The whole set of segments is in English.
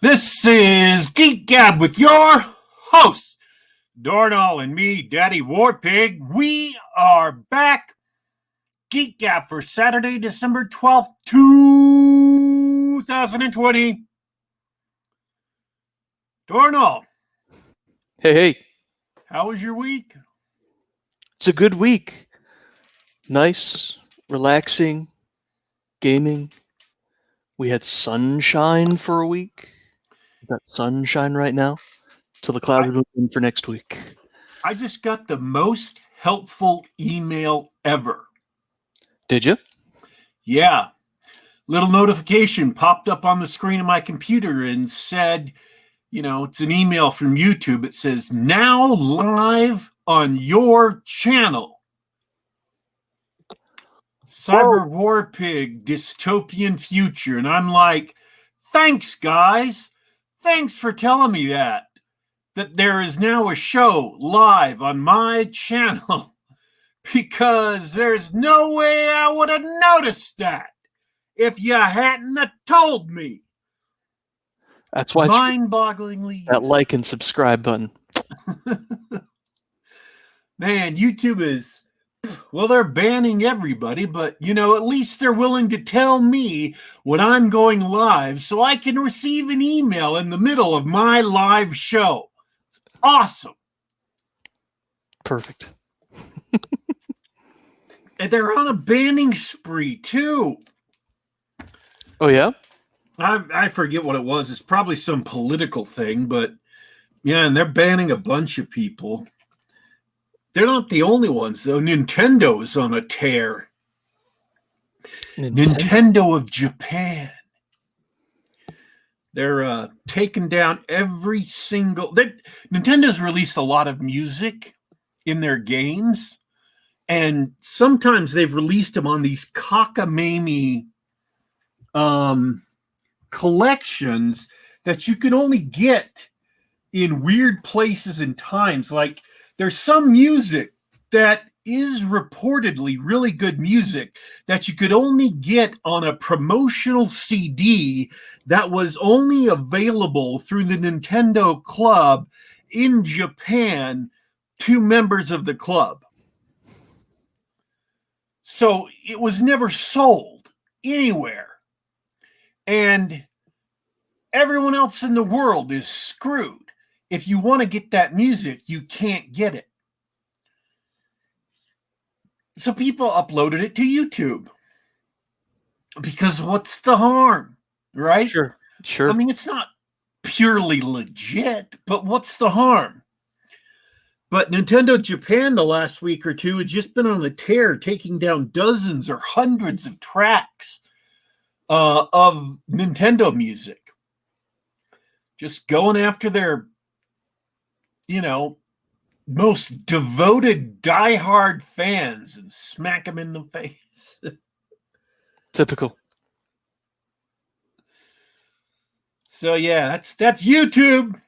This is Geek Gab with your host, Dorrinal, and me, Daddy Warpig. We are back. Geek Gab for Saturday, December 12th, 2020. Dorrinal. Hey, how was your week? it's a good week. Nice, relaxing, gaming. We had sunshine for a week. We've got sunshine right now till the clouds move in for next week. I just got the most helpful email ever. Did you? Yeah. Little notification popped up on the screen of my computer and said, it's an email from YouTube. It says, now live on your channel. CyberWarpig, Dystopian Future. And I'm like, thanks, guys. Thanks for telling me that there is now a show live on my channel, because there's no way I would have noticed that if you hadn't have told me. That's why mind-bogglingly that like and subscribe button. Man, YouTube is, well, they're banning everybody, but at least they're willing to tell me when I'm going live so I can receive an email in the middle of my live show. It's awesome. Perfect. And they're on a banning spree too. Oh yeah? I forget what it was. It's probably some political thing, but yeah, and they're banning a bunch of people. They're not the only ones, though. Nintendo's on a tear. Nintendo of Japan. They're taking down every single... Nintendo's released a lot of music in their games, and sometimes they've released them on these cockamamie collections that you can only get in weird places and times. Like, there's some music that is reportedly really good music that you could only get on a promotional CD that was only available through the Nintendo Club in Japan to members of the club. So it was never sold anywhere. And everyone else in the world is screwed. If you want to get that music, you can't get it. So people uploaded it to YouTube. Because what's the harm, right? Sure. I mean, it's not purely legit, but what's the harm? But Nintendo Japan the last week or two had just been on a tear, taking down dozens or hundreds of tracks of Nintendo music. Just going after their, most devoted, diehard fans and smack them in the face. Typical. So yeah, that's YouTube.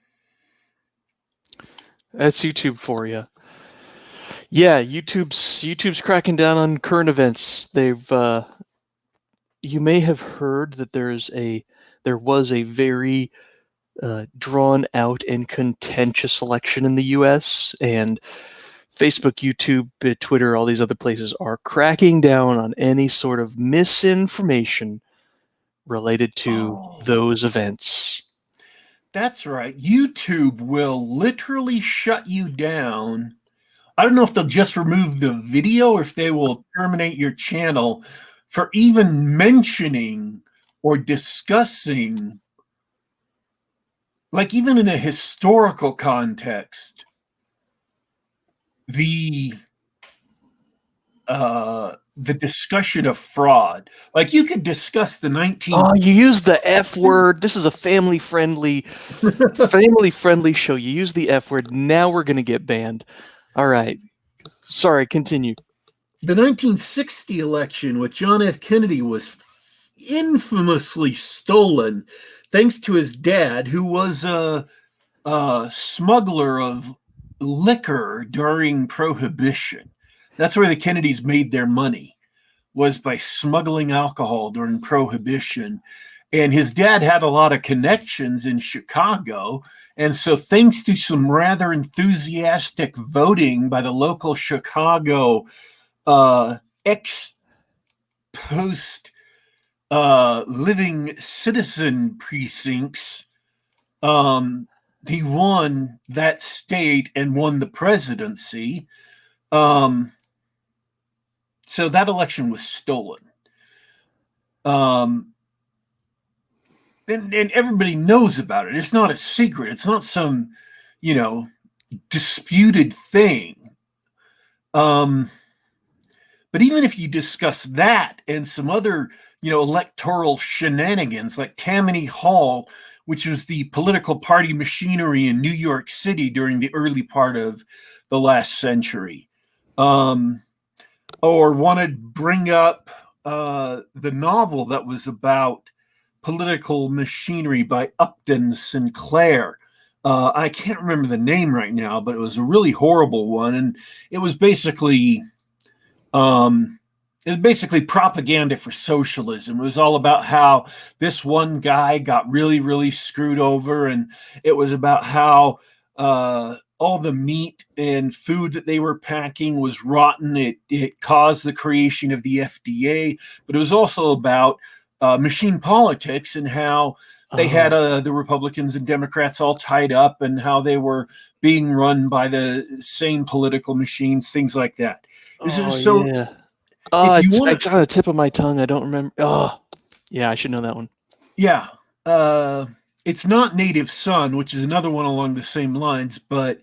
That's YouTube for you. Yeah, YouTube's cracking down on current events. They've you may have heard that there was a very drawn out and contentious election in the US, and Facebook, YouTube, Twitter, all these other places are cracking down on any sort of misinformation related to those events. That's right. YouTube will literally shut you down. I don't know if they'll just remove the video or if they will terminate your channel for even mentioning or discussing, like even in a historical context, the discussion of fraud. Like, you could discuss the 19... Oh, you use the F word. This is a family-friendly show. You use the F word. Now we're going to get banned. All right. Sorry, continue. The 1960 election with John F. Kennedy was infamously stolen thanks to his dad, who was a smuggler of liquor during Prohibition. That's where the Kennedys made their money, was by smuggling alcohol during Prohibition. And his dad had a lot of connections in Chicago. And so, thanks to some rather enthusiastic voting by the local Chicago ex post living citizen precincts, he won that state and won the presidency. So that election was stolen. And everybody knows about it. It's not a secret. It's not some, disputed thing. But even if you discuss that and some other, electoral shenanigans like Tammany Hall, which was the political party machinery in New York City during the early part of the last century, or want to bring up the novel that was about political machinery by Upton Sinclair. I can't remember the name right now, but it was a really horrible one, and it was basically propaganda for socialism. It was all about how this one guy got really, really screwed over, and it was about how all the meat and food that they were packing was rotten. It caused the creation of the FDA, but it was also about machine politics and how they had the Republicans and Democrats all tied up and how they were being run by the same political machines, things like that. So, yeah. It's on the tip of my tongue. I don't remember. Oh, yeah, I should know that one. Yeah. It's not Native Son, which is another one along the same lines. But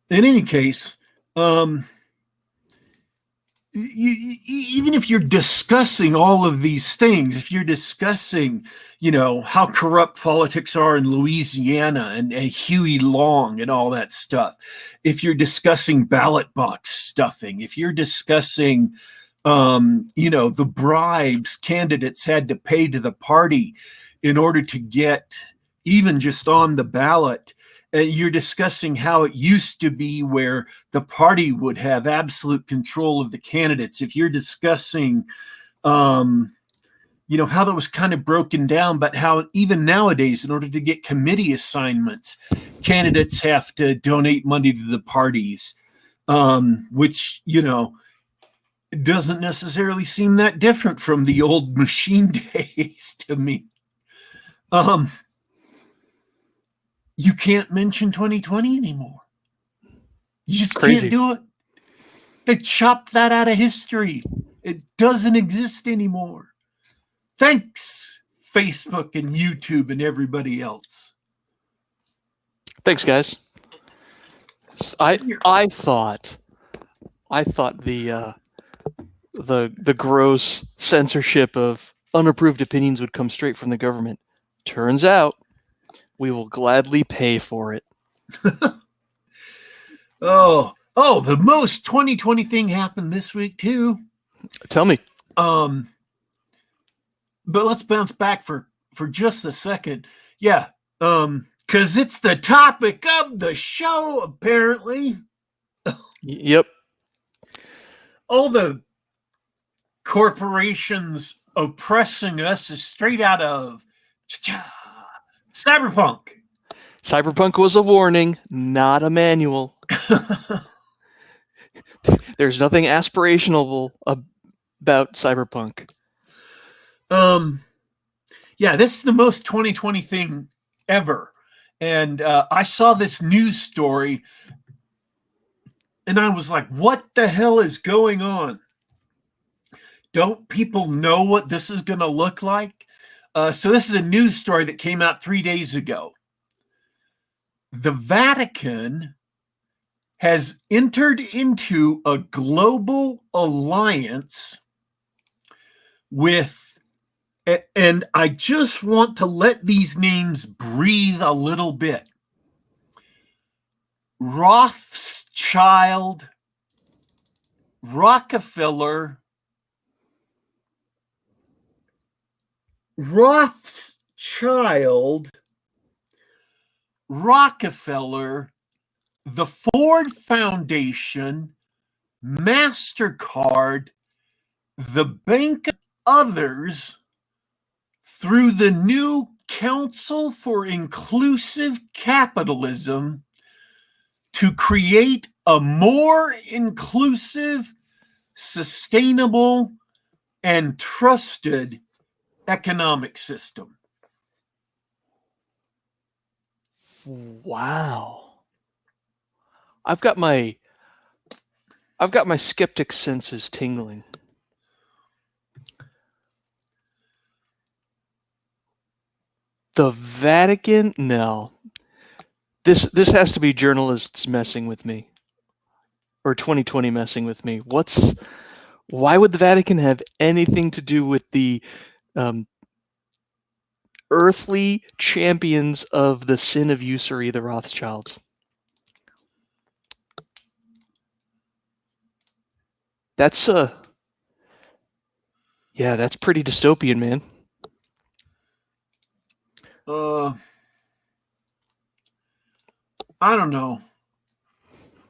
in any case, even if you're discussing all of these things, if you're discussing, how corrupt politics are in Louisiana and Huey Long and all that stuff, if you're discussing ballot box stuffing, if you're discussing, the bribes candidates had to pay to the party in order to get even just on the ballot, you're discussing how it used to be where the party would have absolute control of the candidates. If you're discussing, how that was kind of broken down, but how even nowadays, in order to get committee assignments, candidates have to donate money to the parties, which, doesn't necessarily seem that different from the old machine days to me. You can't mention 2020 anymore. You just can't do it. They chopped that out of history. It doesn't exist anymore. Thanks, Facebook and YouTube and everybody else. Thanks, guys. I thought the gross censorship of unapproved opinions would come straight from the government. Turns out we will gladly pay for it. Oh, the most 2020 thing happened this week too. Tell me. But let's bounce back for just a second. Yeah. Because it's the topic of the show, apparently. Yep. All the corporations oppressing us is straight out of Cyberpunk. Cyberpunk was a warning, not a manual. There's nothing aspirational about Cyberpunk. Yeah, this is the most 2020 thing ever. And I saw this news story and I was like, what the hell is going on? Don't people know what this is going to look like? So this is a news story that came out 3 days ago. The Vatican has entered into a global alliance with, and I just want to let these names breathe a little bit. Rothschild, Rockefeller, the Ford Foundation, MasterCard, the Bank of Others, through the new Council for Inclusive Capitalism to create a more inclusive, sustainable, and trusted economic system. Wow. I've got my skeptic senses tingling. The Vatican? No. This has to be journalists messing with me. Or 2020 messing with me. Why would the Vatican have anything to do with the earthly champions of the sin of usury, the Rothschilds? That's that's pretty dystopian, man. I don't know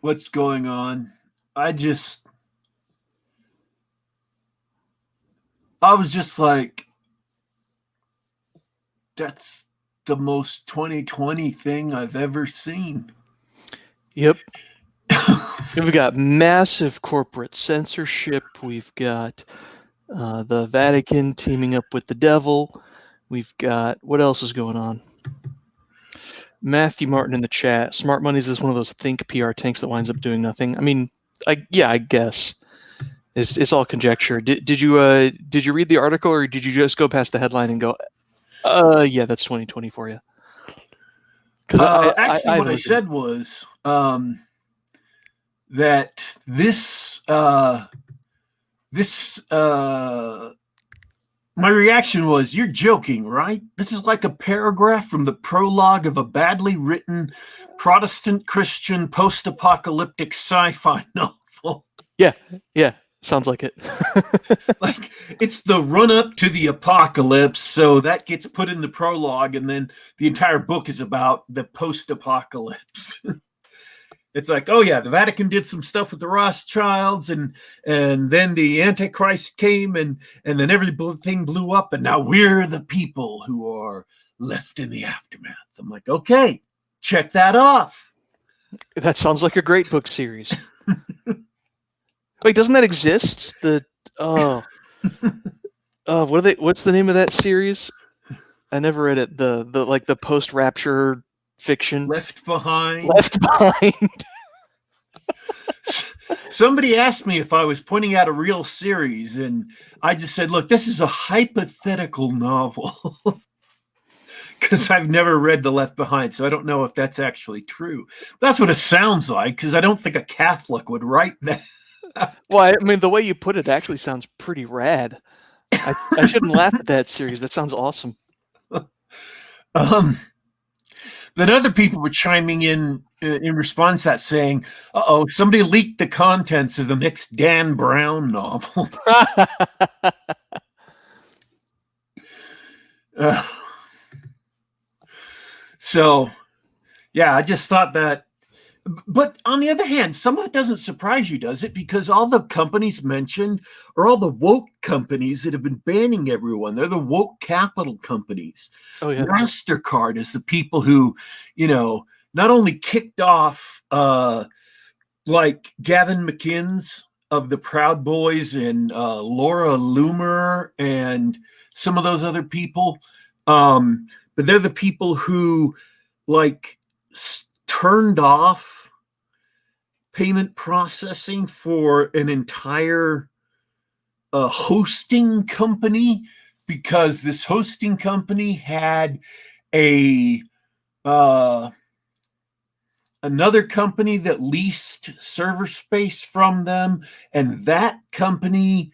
what's going on. I was just like, that's the most 2020 thing I've ever seen. Yep. We've got massive corporate censorship. We've got the Vatican teaming up with the devil. We've got, what else is going on? Matthew Martin in the chat. Smart Monies is one of those think PR tanks that winds up doing nothing. I mean, I guess it's all conjecture. Did you read the article, or did you just go past the headline and go, yeah, that's 2020 for you? Because actually, what I said was that my reaction was, you're joking, right? This is like a paragraph from the prologue of a badly written Protestant Christian post-apocalyptic sci-fi novel. Yeah, sounds like it. Like, it's the run-up to the apocalypse, so that gets put in the prologue, and then the entire book is about the post-apocalypse. It's like, oh yeah, the Vatican did some stuff with the Rothschilds, and then the Antichrist came, and then everything blew up, and now we're the people who are left in the aftermath. I'm like, okay, check that off. That sounds like a great book series. Wait, doesn't that exist? What's the name of that series? I never read it. The post-rapture fiction. Left Behind. Somebody asked me if I was pointing out a real series, and I just said, look, this is a hypothetical novel. Because I've never read The Left Behind, so I don't know if that's actually true. That's what it sounds like, because I don't think a Catholic would write that. Well, I mean, the way you put it actually sounds pretty rad. I shouldn't laugh at that series. That sounds awesome. Then other people were chiming in response to that, saying, uh-oh, somebody leaked the contents of the next Dan Brown novel. So, yeah, I just thought that. But on the other hand, some of it doesn't surprise you, does it? Because all the companies mentioned are all the woke companies that have been banning everyone. They're the woke capital companies. Oh, yeah. MasterCard is the people who, not only kicked off like Gavin McInnes of the Proud Boys and Laura Loomer and some of those other people, but they're the people who turned off payment processing for an entire hosting company, because this hosting company had another company that leased server space from them, and that company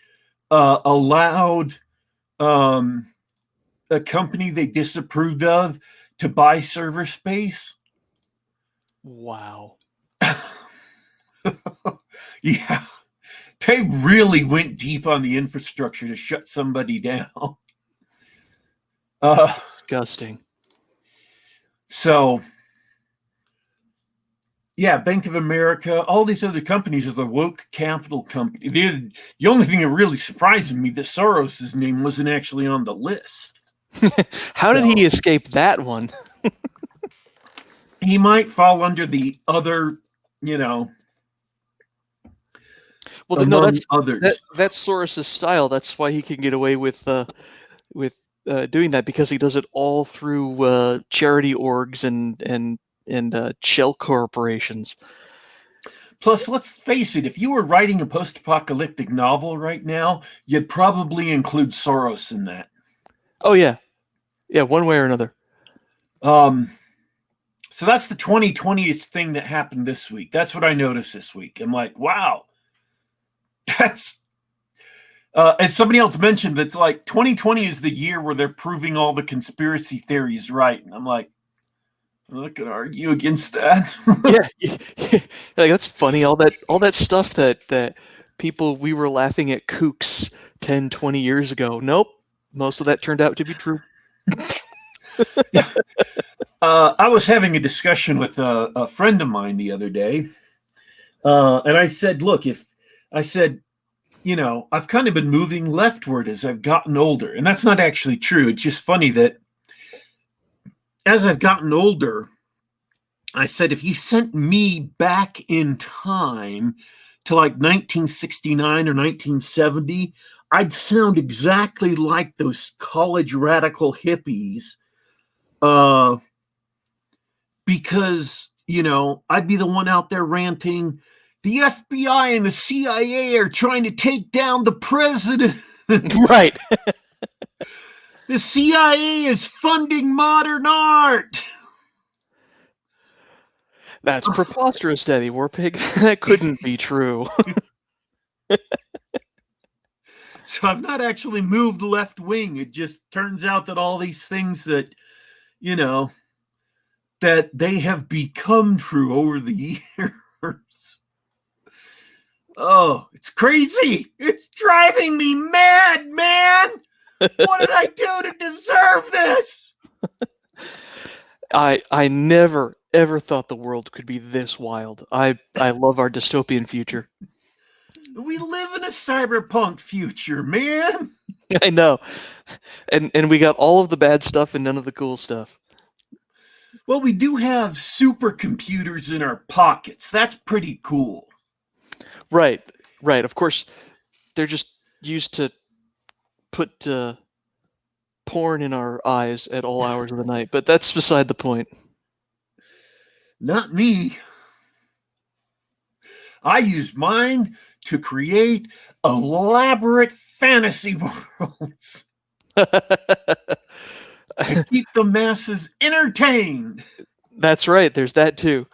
allowed a company they disapproved of to buy server space. Wow. Yeah. They really went deep on the infrastructure to shut somebody down. Disgusting. So, yeah, Bank of America, all these other companies are the woke capital company. The only thing that really surprised me that Soros' name wasn't actually on the list. How did he escape that one? He might fall under the other, you know, Well, no, among others. that's Soros's style. That's why he can get away with doing that, because he does it all through charity orgs and shell corporations. Plus, let's face it, if you were writing a post-apocalyptic novel right now, you'd probably include Soros in that. Oh, yeah. Yeah, one way or another. So that's the 2020th thing that happened this week. That's what I noticed this week. I'm like, wow. That's... as somebody else mentioned, that's like 2020 is the year where they're proving all the conspiracy theories right. And I'm like, I could argue against that. Yeah, like, that's funny. All that stuff that people, we were laughing at kooks 10, 20 years ago. Nope, most of that turned out to be true. Yeah. I was having a discussion with a friend of mine the other day, and I said, "Look, you know, I've kind of been moving leftward as I've gotten older, and that's not actually true. It's just funny that as I've gotten older, I said, if you sent me back in time to like 1969 or 1970, I'd sound exactly like those college radical hippies, because, you know, I'd be the one out there ranting, the FBI and the CIA are trying to take down the president. Right. The CIA is funding modern art. That's preposterous, Daddy Warpig. That couldn't be true. So I've not actually moved left wing. It just turns out that all these things that, you know, that they have become true over the years. Oh, it's crazy. It's driving me mad, man. What did I do to deserve this? I never, ever thought the world could be this wild. I love our dystopian future. We live in a cyberpunk future, man. I know. And we got all of the bad stuff and none of the cool stuff. Well, we do have supercomputers in our pockets. That's pretty cool. Right. Of course, they're just used to put porn in our eyes at all hours of the night, but that's beside the point. Not me. I use mine to create elaborate fantasy worlds to keep the masses entertained. That's right. There's that too.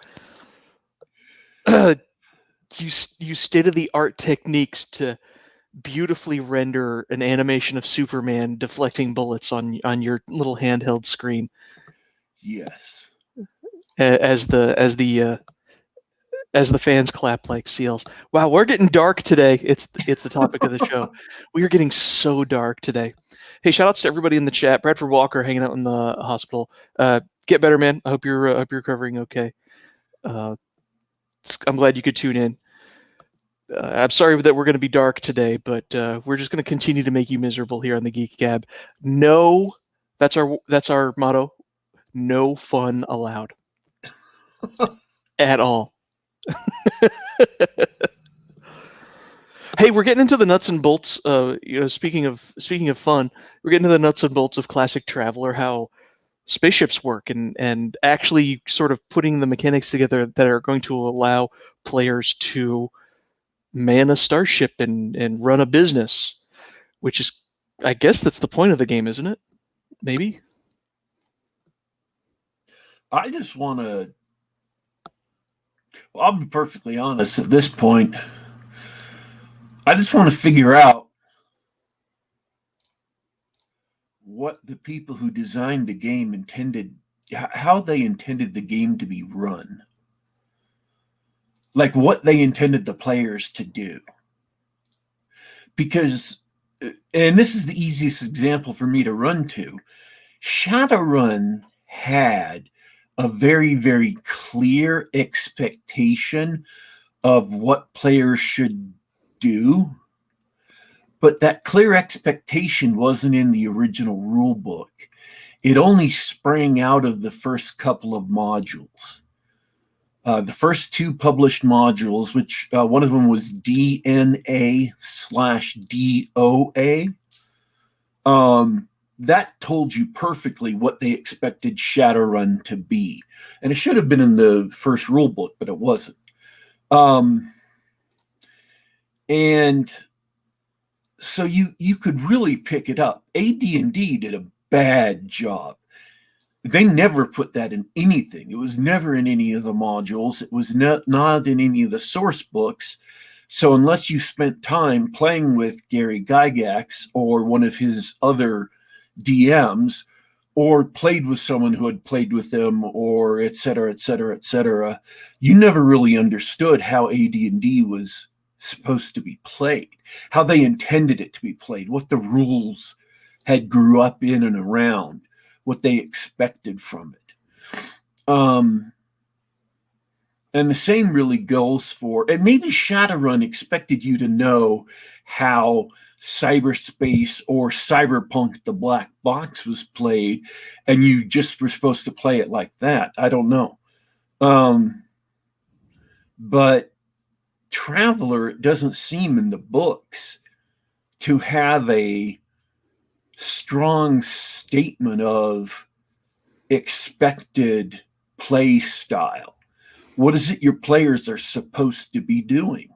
You state-of-the-art techniques to beautifully render an animation of Superman deflecting bullets on your little handheld screen. Yes. As the fans clap like seals. Wow, we're getting dark today. It's the topic of the show. We are getting so dark today. Hey, shout outs to everybody in the chat. Bradford Walker hanging out in the hospital. Get better, man. I hope you're recovering okay. I'm glad you could tune in. I'm sorry that we're going to be dark today, but we're just going to continue to make you miserable here on the Geek Gab. No, that's our motto. No fun allowed at all. Hey, we're getting into the nuts and bolts. Speaking of fun, we're getting into the nuts and bolts of Classic Traveler, how spaceships work, and actually sort of putting the mechanics together that are going to allow players to man a starship and run a business, which is, I guess that's the point of the game, isn't it? Maybe. I just want to. Well, I'll be perfectly honest at this point. I just want to figure out what the people who designed the game intended, how they intended the game to be run. Like what they intended the players to do. Because, and this is the easiest example for me to run to, Shadowrun had a very, very clear expectation of what players should do. But that clear expectation wasn't in the original rule book. It only sprang out of the first couple of modules. The first two published modules, which one of them was DNA/DOA, that told you perfectly what they expected Shadowrun to be. And it should have been in the first rule book, but it wasn't. And so you could really pick it up. AD&D did a bad job. They never put that in anything. It was never in any of the modules. It was not in any of the source books. So unless you spent time playing with Gary Gygax or one of his other DMs, or played with someone who had played with them, or et cetera, you never really understood how AD&D was supposed to be played, how they intended it to be played, what the rules had grew up in and around, what they expected from it. And the same really goes for, and maybe Shadowrun expected you to know how cyberspace or Cyberpunk the Black Box was played, and you just were supposed to play it like that. I don't know. But Traveler, it doesn't seem in the books to have a strong statement of expected play style. What is it your players are supposed to be doing?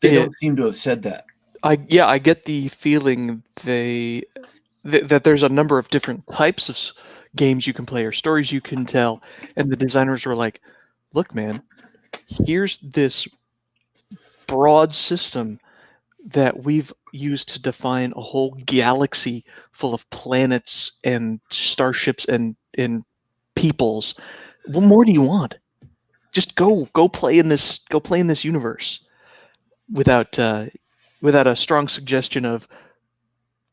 They don't seem to have said that. I get the feeling that there's a number of different types of games you can play or stories you can tell, and the designers were like, look, man, here's this broad system that we've used to define a whole galaxy full of planets and starships and peoples. What more do you want? Just go play in this universe without a strong suggestion of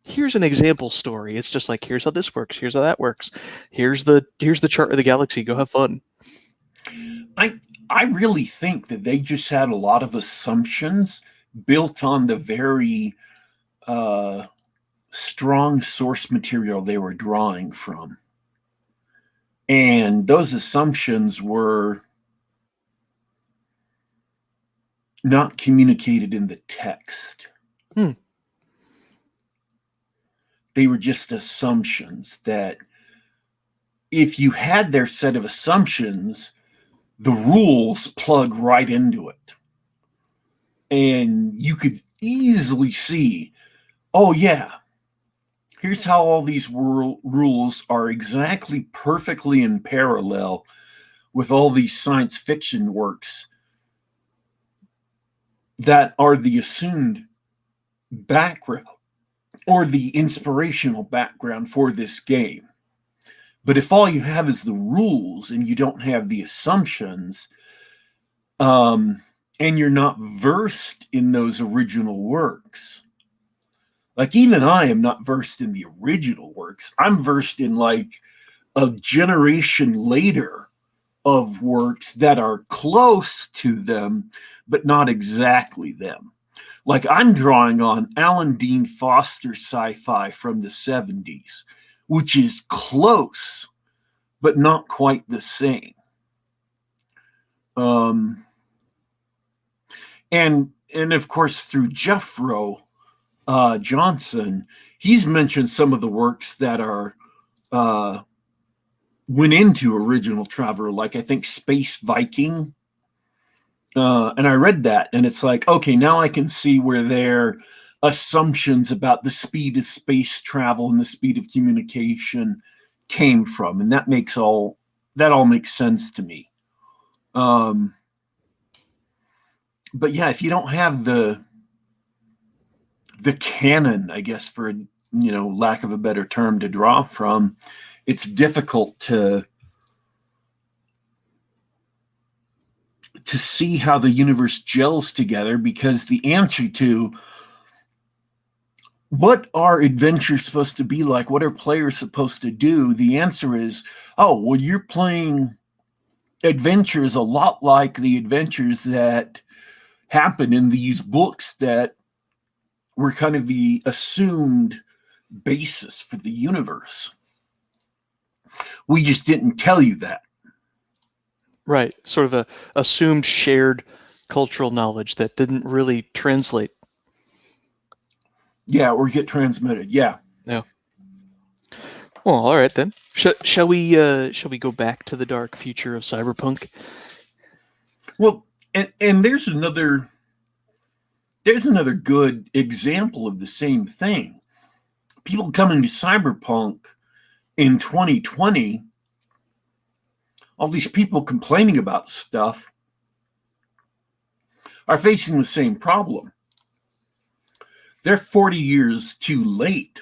here's an example story. It's just like, here's how this works, here's how that works, here's the chart of the galaxy, go have fun. I really think that they just had a lot of assumptions built on the very strong source material they were drawing from. And those assumptions were not communicated in the text. They were just assumptions that if you had their set of assumptions, the rules plug right into it. And you could easily see, oh yeah, here's how all these rules are exactly perfectly in parallel with all these science fiction works that are the assumed background or the inspirational background for this game. But if all you have is the rules and you don't have the assumptions, and you're not versed in those original works, like even I am not versed in the original works. I'm versed in like a generation later of works that are close to them, but not exactly them. Like I'm drawing on Alan Dean Foster sci-fi from the 70s, which is close, but not quite the same. And of course, through Jeffro Johnson, he's mentioned some of the works that are went into original Traveler, like I think Space Viking. And I read that, and it's like, okay, now I can see where their assumptions about the speed of space travel and the speed of communication came from, and that all makes sense to me. But yeah, if you don't have the canon, I guess, for lack of a better term, to draw from, it's difficult to see how the universe gels together, because the answer to what are adventures supposed to be like, what are players supposed to do, the answer is, oh, well, you're playing adventures a lot like the adventures that happen in these books that were kind of the assumed basis for the universe. We just didn't tell you that. Right. Sort of a assumed shared cultural knowledge that didn't really translate. Yeah, or get transmitted. Yeah. Yeah. Well, all right then. Shall we go back to the dark future of cyberpunk? Well, and there's another good example of the same thing. People coming to cyberpunk in 2020, all these people complaining about stuff are facing the same problem. They're 40 years too late.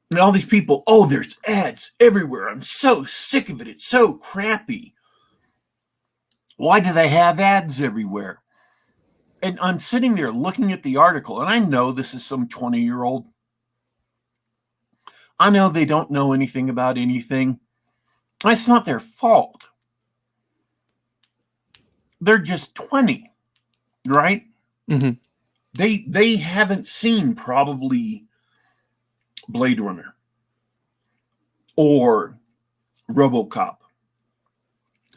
And all these people, oh, there's ads everywhere. I'm so sick of it. It's so crappy. Why do they have ads everywhere? And I'm sitting there looking at the article, and I know this is some 20-year-old. I know they don't know anything about anything. That's not their fault. They're just 20, right? Mm-hmm. They haven't seen probably Blade Runner or RoboCop.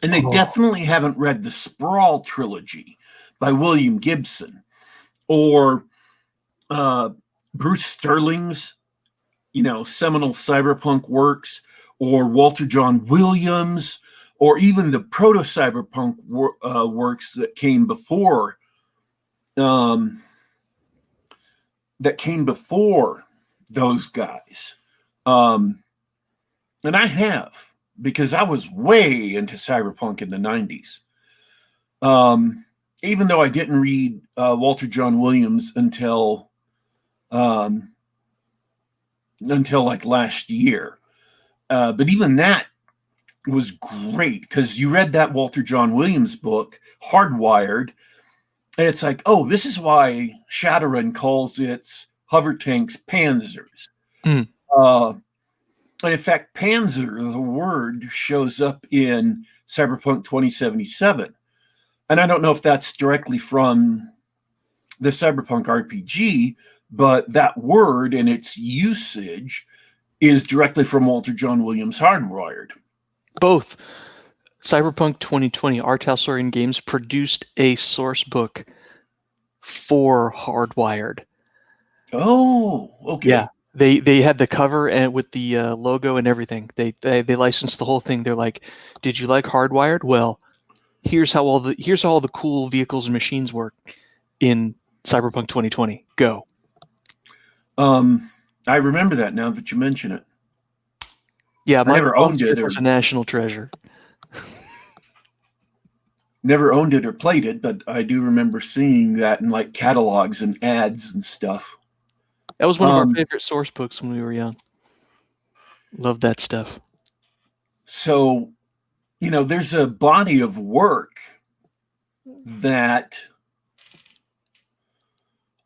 And they definitely haven't read the Sprawl trilogy by William Gibson or Bruce Sterling's, seminal cyberpunk works, or Walter John Williams, or even the proto-cyberpunk works that came before those guys. And I have, because I was way into cyberpunk in the 90s. Even though I didn't read Walter John Williams until like last year. But even that was great, because you read that Walter John Williams book, Hardwired, and it's like, oh, this is why Shadowrun calls its hover tanks panzers. Mm. And in fact, panzer, the word, shows up in Cyberpunk 2077. And I don't know if that's directly from the Cyberpunk RPG, but that word and its usage is directly from Walter John Williams' Hardwired. Both. Cyberpunk 2020, Artalsorian Games produced a source book for Hardwired. Oh, okay. Yeah, they had the cover and with the logo and everything. They licensed the whole thing. They're like, "Did you like Hardwired? Well, here's how all the cool vehicles and machines work in Cyberpunk 2020. Go." I remember that now that you mention it. Yeah, I never owned it. It's a national treasure. Never owned it or played it, but I do remember seeing that in like catalogs and ads and stuff. That was one of our favorite source books when we were young. Loved that stuff. So, there's a body of work that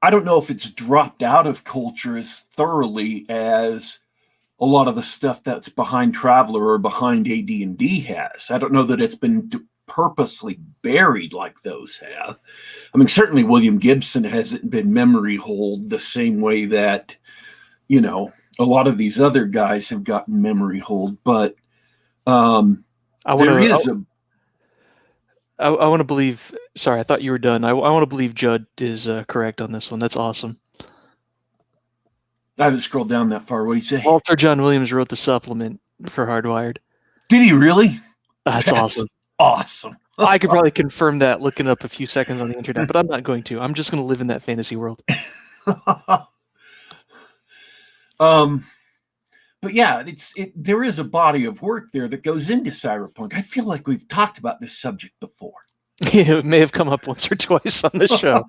I don't know if it's dropped out of culture as thoroughly as a lot of the stuff that's behind Traveller or behind AD&D has. I don't know that it's been purposely buried like those have. I mean, certainly William Gibson hasn't been memory holed the same way that, a lot of these other guys have gotten memory hold. But I want to believe. Sorry, I thought you were done. I want to believe Judd is correct on this one. That's awesome. I haven't scrolled down that far. What do you say? Walter John Williams wrote the supplement for Hardwired. Did he really? That's awesome. Awesome. I could probably confirm that looking up a few seconds on the internet, but I'm not going to. I'm just going to live in that fantasy world. But yeah, there is a body of work there that goes into cyberpunk. I feel like we've talked about this subject before. It may have come up once or twice on this show.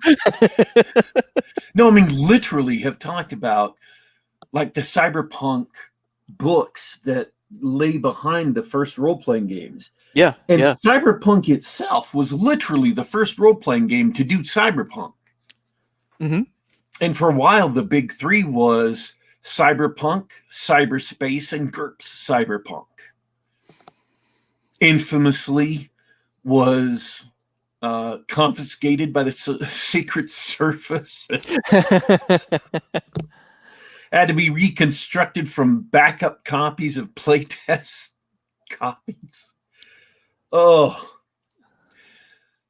No, I mean, literally have talked about like the cyberpunk books that lay behind the first role-playing games. Yeah. And Cyberpunk itself was literally the first role-playing game to do cyberpunk. Mm-hmm. And for a while, the big three was Cyberpunk, Cyberspace, and GURPS Cyberpunk. Infamously was confiscated by the Secret Service. Had to be reconstructed from backup copies of playtest copies. Oh.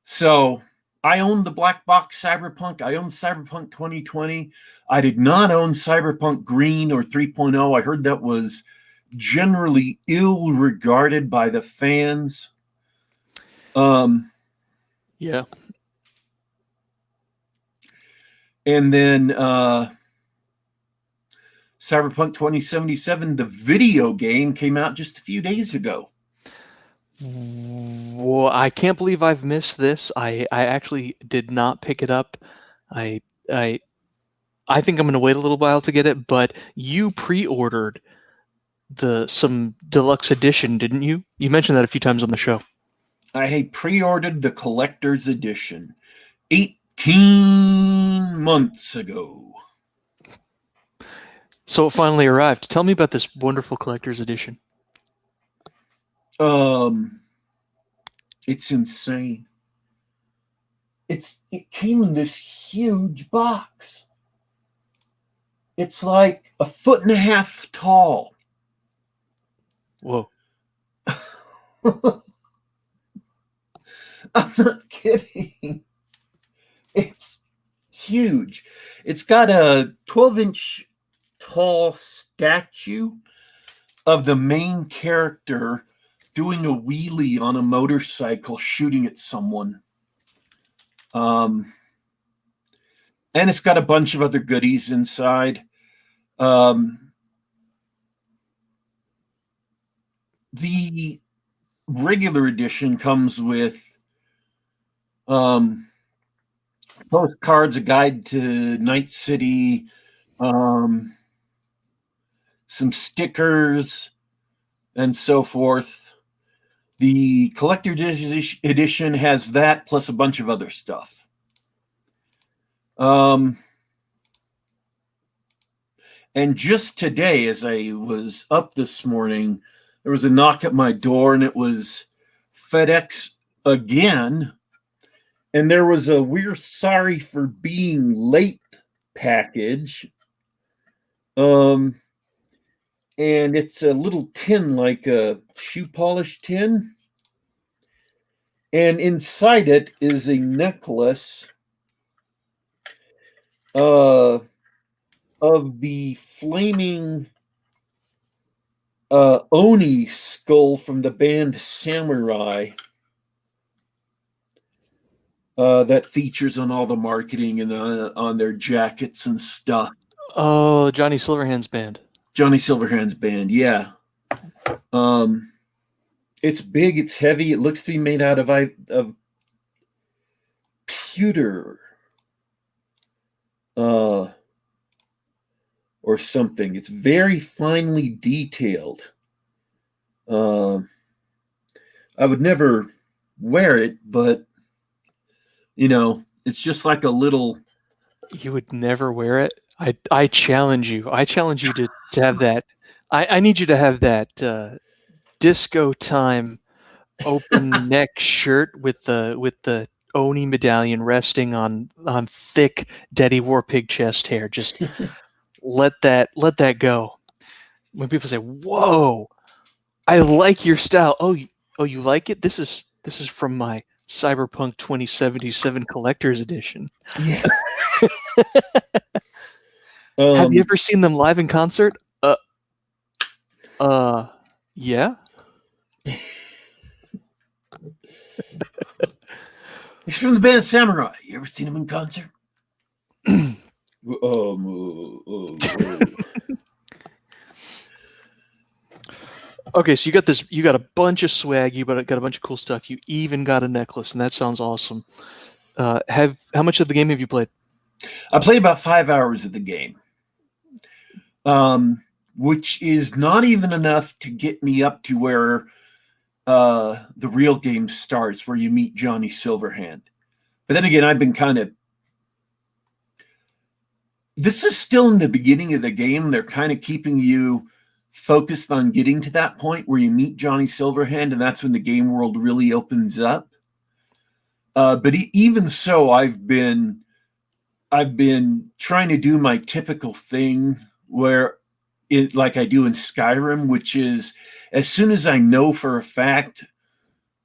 So I owned the black box Cyberpunk. I owned Cyberpunk 2020. I did not own Cyberpunk Green or 3.0. I heard that was generally ill regarded by the fans. Yeah. And then Cyberpunk 2077, the video game, came out just a few days ago. Well, I can't believe I've missed this. I actually did not pick it up. I think I'm going to wait a little while to get it, but you pre-ordered some deluxe edition, didn't you? You mentioned that a few times on the show. I had pre-ordered the collector's edition 18 months ago. So it finally arrived. Tell me about this wonderful collector's edition. It's insane. It came in this huge box. It's like 1.5 feet tall. Whoa. I'm not kidding. It's huge. It's got a 12-inch tall statue of the main character doing a wheelie on a motorcycle shooting at someone. And it's got a bunch of other goodies inside. The regular edition comes with postcards, a guide to Night City, some stickers, and so forth. The collector edition has that plus a bunch of other stuff. And just today, as I was up this morning, there was a knock at my door, and it was FedEx again. And there was a "we're sorry for being late" package. And it's a little tin, like a shoe polish tin. And inside it is a necklace of the flaming Oni skull from the band Samurai. That features on all the marketing and on their jackets and stuff. Oh, Johnny Silverhand's band. Johnny Silverhand's band, yeah. It's big, it's heavy. It looks to be made out of pewter or something. It's very finely detailed. I would never wear it, but it's just like a little. You would never wear it? I challenge you. I challenge you to have that. I need you to have that disco time open neck shirt with the Oni medallion resting on thick Daddy Warpig chest hair. Just let that go. When people say, "Whoa, I like your style." Oh, you like it? This is from my Cyberpunk 2077 collector's edition. Yeah. Have you ever seen them live in concert? Yeah. He's from the band Samurai. You ever seen him in concert? Okay, so you got a bunch of swag, you got a bunch of cool stuff. You even got a necklace, and that sounds awesome. How much of the game have you played? I played about 5 hours of the game, which is not even enough to get me up to where the real game starts, where you meet Johnny Silverhand. But then again, I've been this is still in the beginning of the game. They're kind of keeping you focused on getting to that point where you meet Johnny Silverhand, and that's when the game world really opens up. But even so, I've been trying to do my typical thing where like I do in Skyrim, which is as soon as I know for a fact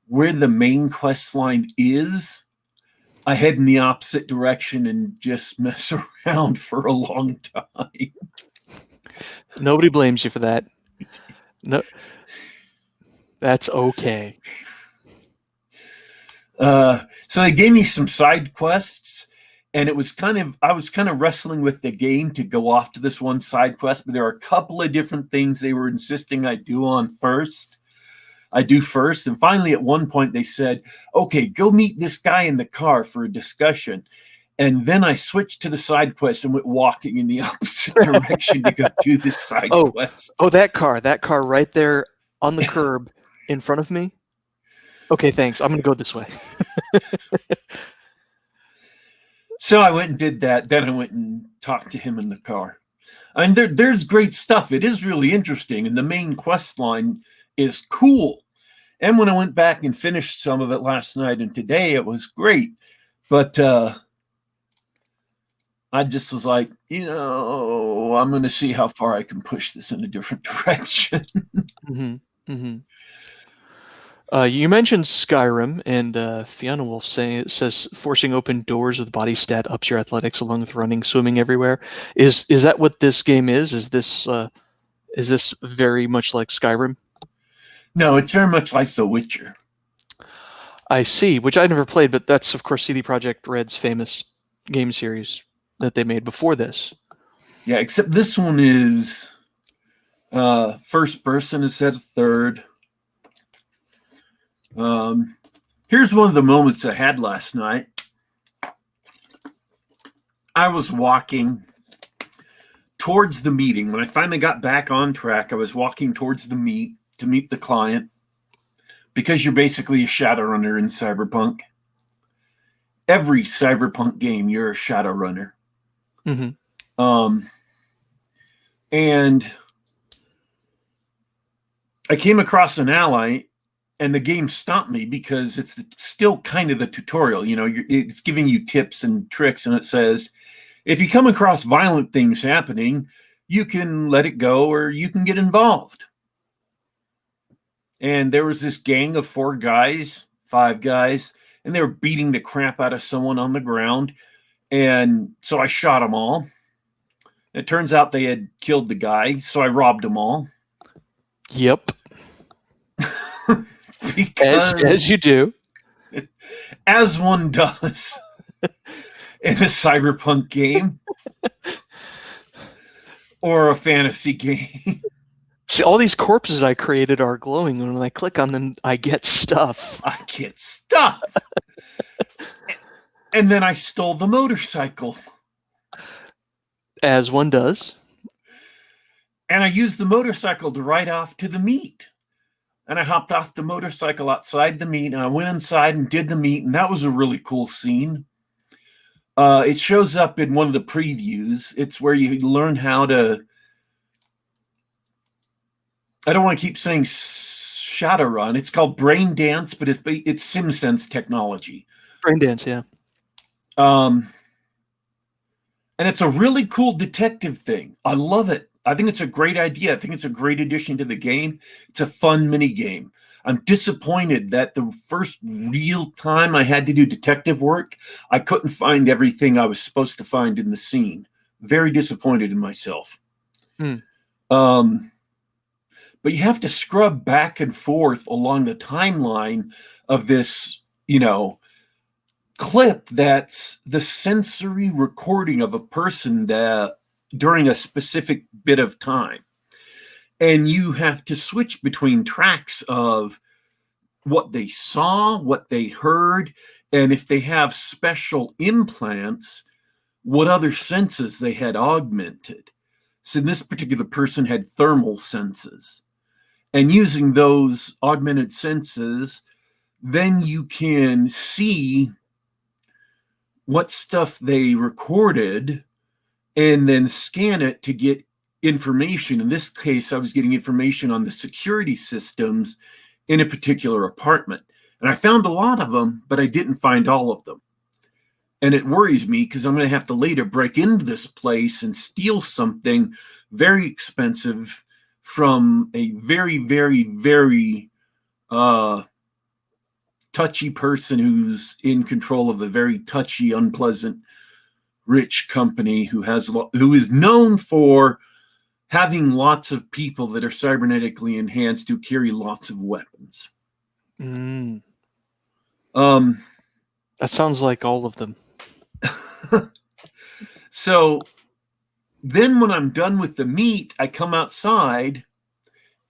where the main quest line is, I head in the opposite direction and just mess around for a long time. Nobody blames you for that. No, that's okay. So they gave me some side quests, and I was kind of wrestling with the game to go off to this one side quest, but there are a couple of different things they were insisting I do first. And finally at one point they said, okay, go meet this guy in the car for a discussion. And then I switched to the side quest and went walking in the opposite direction to go do this side quest. Oh, that car right there on the curb in front of me. Okay, thanks. I'm going to go this way. So I went and did that. Then I went and talked to him in the car. And there's great stuff. It is really interesting. And the main quest line is cool. And when I went back and finished some of it last night and today, it was great. But I just was like, I'm going to see how far I can push this in a different direction. You mentioned Skyrim, and Fiona Wolf says forcing open doors with body stat ups your athletics along with running, swimming everywhere. Is that what this game is? Is this very much like Skyrim? No, it's very much like The Witcher. I see, which I never played, but that's of course CD Projekt Red's famous game series that they made before this. Yeah, except this one is first person instead of third. Here's one of the moments I had last night. I was walking towards the meeting. When I finally got back on track, I was walking towards to meet the client, because you're basically a Shadowrunner in Cyberpunk. Every Cyberpunk game, you're a Shadowrunner. And I came across an ally, and the game stopped me because it's still kind of the tutorial. It's giving you tips and tricks, and it says, if you come across violent things happening, you can let it go or you can get involved. And there was this gang of 5 guys, and they were beating the crap out of someone on the ground. And so I shot them all. It turns out they had killed the guy, so I robbed them all. Yep. As you do. As one does in a Cyberpunk game or a fantasy game. See, all these corpses I created are glowing, and when I click on them, I get stuff. And then I stole the motorcycle. As one does. And I used the motorcycle to ride off to the meet. And I hopped off the motorcycle outside the meet, and I went inside and did the meet, and that was a really cool scene. It shows up in one of the previews. It's where you learn how to... I don't want to keep saying Shadowrun. It's called Brain Dance, but it's SimSense technology. Brain Dance, yeah. And it's a really cool detective thing. I love it. I think it's a great idea. I think it's a great addition to the game. It's a fun mini game. I'm disappointed that the first real time I had to do detective work, I couldn't find everything I was supposed to find in the scene. Very disappointed in myself. But you have to scrub back and forth along the timeline of this, clip that's the sensory recording of a person during a specific bit of time. And you have to switch between tracks of what they saw, what they heard, and if they have special implants, what other senses they had augmented. So this particular person had thermal senses. And using those augmented senses, then you can see what stuff they recorded and then scan it to get information. In this case, I was getting information on the security systems in a particular apartment. And I found a lot of them, but I didn't find all of them. And it worries me because I'm going to have to later break into this place and steal something very expensive from a very, very, very touchy person who's in control of a very touchy, unpleasant, rich company who is known for having lots of people that are cybernetically enhanced who carry lots of weapons. That sounds like all of them. So then when I'm done with the meat, I come outside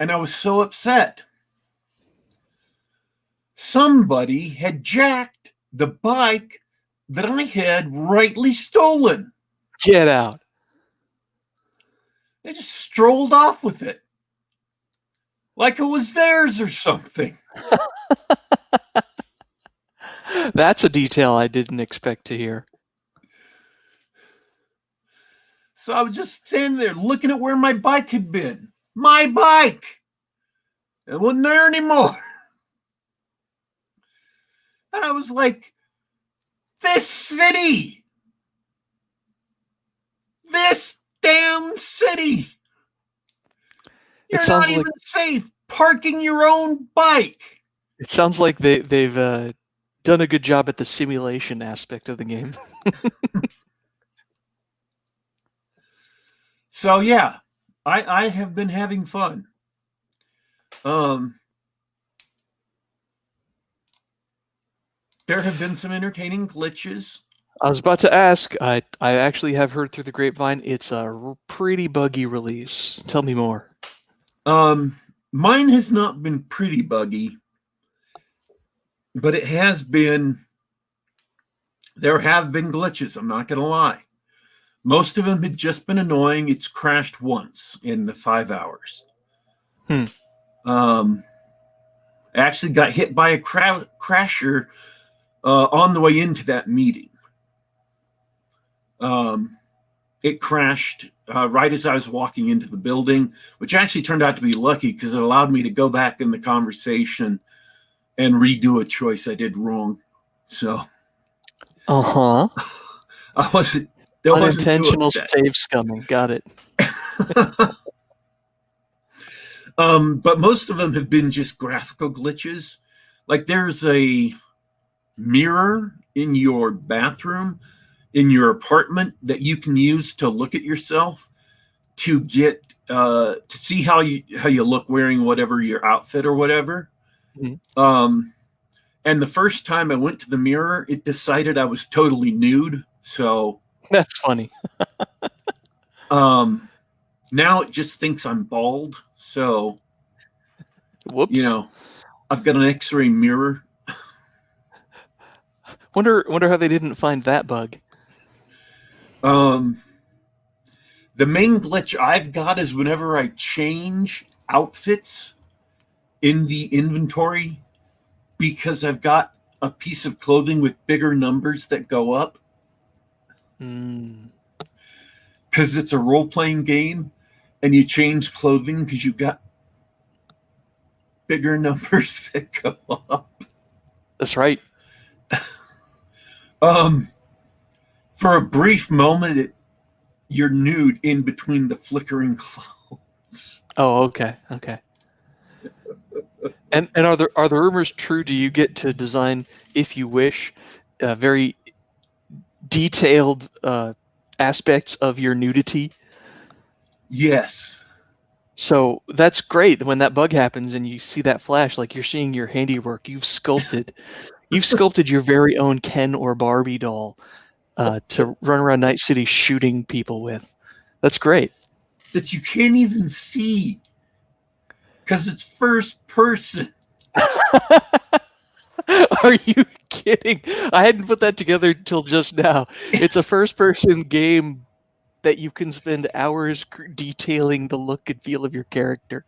and I was so upset. Somebody had jacked the bike that I had rightly stolen. Get out. They just strolled off with it. Like it was theirs or something. That's a detail I didn't expect to hear. So I was just standing there looking at where my bike had been. My bike! It wasn't there anymore. And I was like, this city! This damn city! You're not even safe parking your own bike. It sounds like they've done a good job at the simulation aspect of the game. So yeah, I have been having fun. There have been some entertaining glitches. I was about to ask. I actually have heard through the grapevine it's a pretty buggy release. Tell me more. Mine has not been pretty buggy, but it has been. There have been glitches. I'm not going to lie. Most of them had just been annoying. It's crashed once in the 5 hours. I actually got hit by a crasher on the way into that meeting. It crashed right as I was walking into the building, which actually turned out to be lucky because it allowed me to go back in the conversation and redo a choice I did wrong. So, I wasn't. Unintentional save scumming. Got it. But most of them have been just graphical glitches. Like there's a mirror in your bathroom, in your apartment that you can use to look at yourself to get to see how you look wearing whatever your outfit or whatever. And the first time I went to the mirror, it decided I was totally nude. So that's funny. Now it just thinks I'm bald. So, whoops. I've got an X-ray mirror. Wonder how they didn't find that bug. The main glitch I've got is whenever I change outfits in the inventory, because I've got a piece of clothing with bigger numbers that go up. Because it's a role-playing game, and you change clothing because you've got bigger numbers that go up. That's right. For a brief moment, you're nude in between the flickering clothes. Oh, okay. And are the rumors true? Do you get to design, if you wish, very detailed aspects of your nudity? Yes. So that's great when that bug happens and you see that flash, like you're seeing your handiwork. You've sculpted your very own Ken or Barbie doll to run around Night City shooting people with. That's great. That you can't even see because it's first person. Are you kidding? I hadn't put that together until just now. It's a first-person game that you can spend hours detailing the look and feel of your character.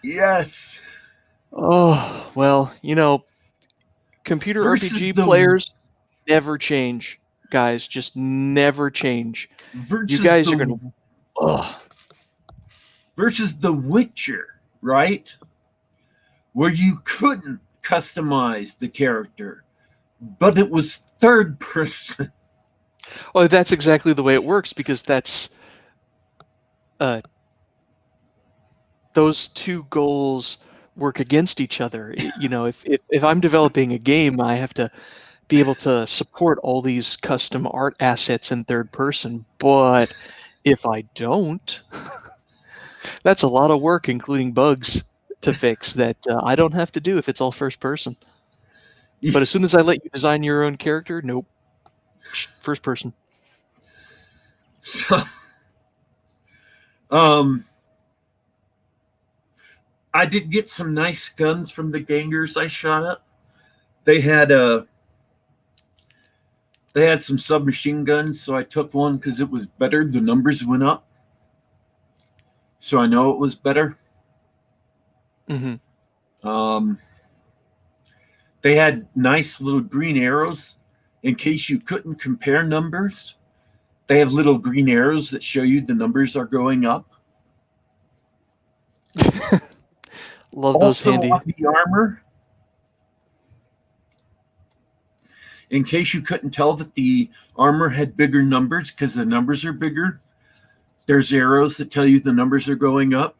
Yes. Oh, well, computer RPG players never change, guys. Just never change. You guys are going to... Versus The Witcher, right? Where you couldn't customize the character, but it was third person. Oh, that's exactly the way it works, because that's those two goals work against each other. You know, if I'm developing a game, I have to be able to support all these custom art assets in third person. But if I don't, that's a lot of work, including bugs to fix that I don't have to do if it's all first person. But as soon as I let you design your own character, nope, first person. So, I did get some nice guns from the gangers I shot up. They had some submachine guns, so I took one because it was better. The numbers went up, so I know it was better. Mm-hmm. They had nice little green arrows in case you couldn't compare numbers. They have little green arrows that show you the numbers are going up. Love those Also, handy. on the armor, in case you couldn't tell that the armor had bigger numbers because the numbers are bigger, there's arrows that tell you the numbers are going up.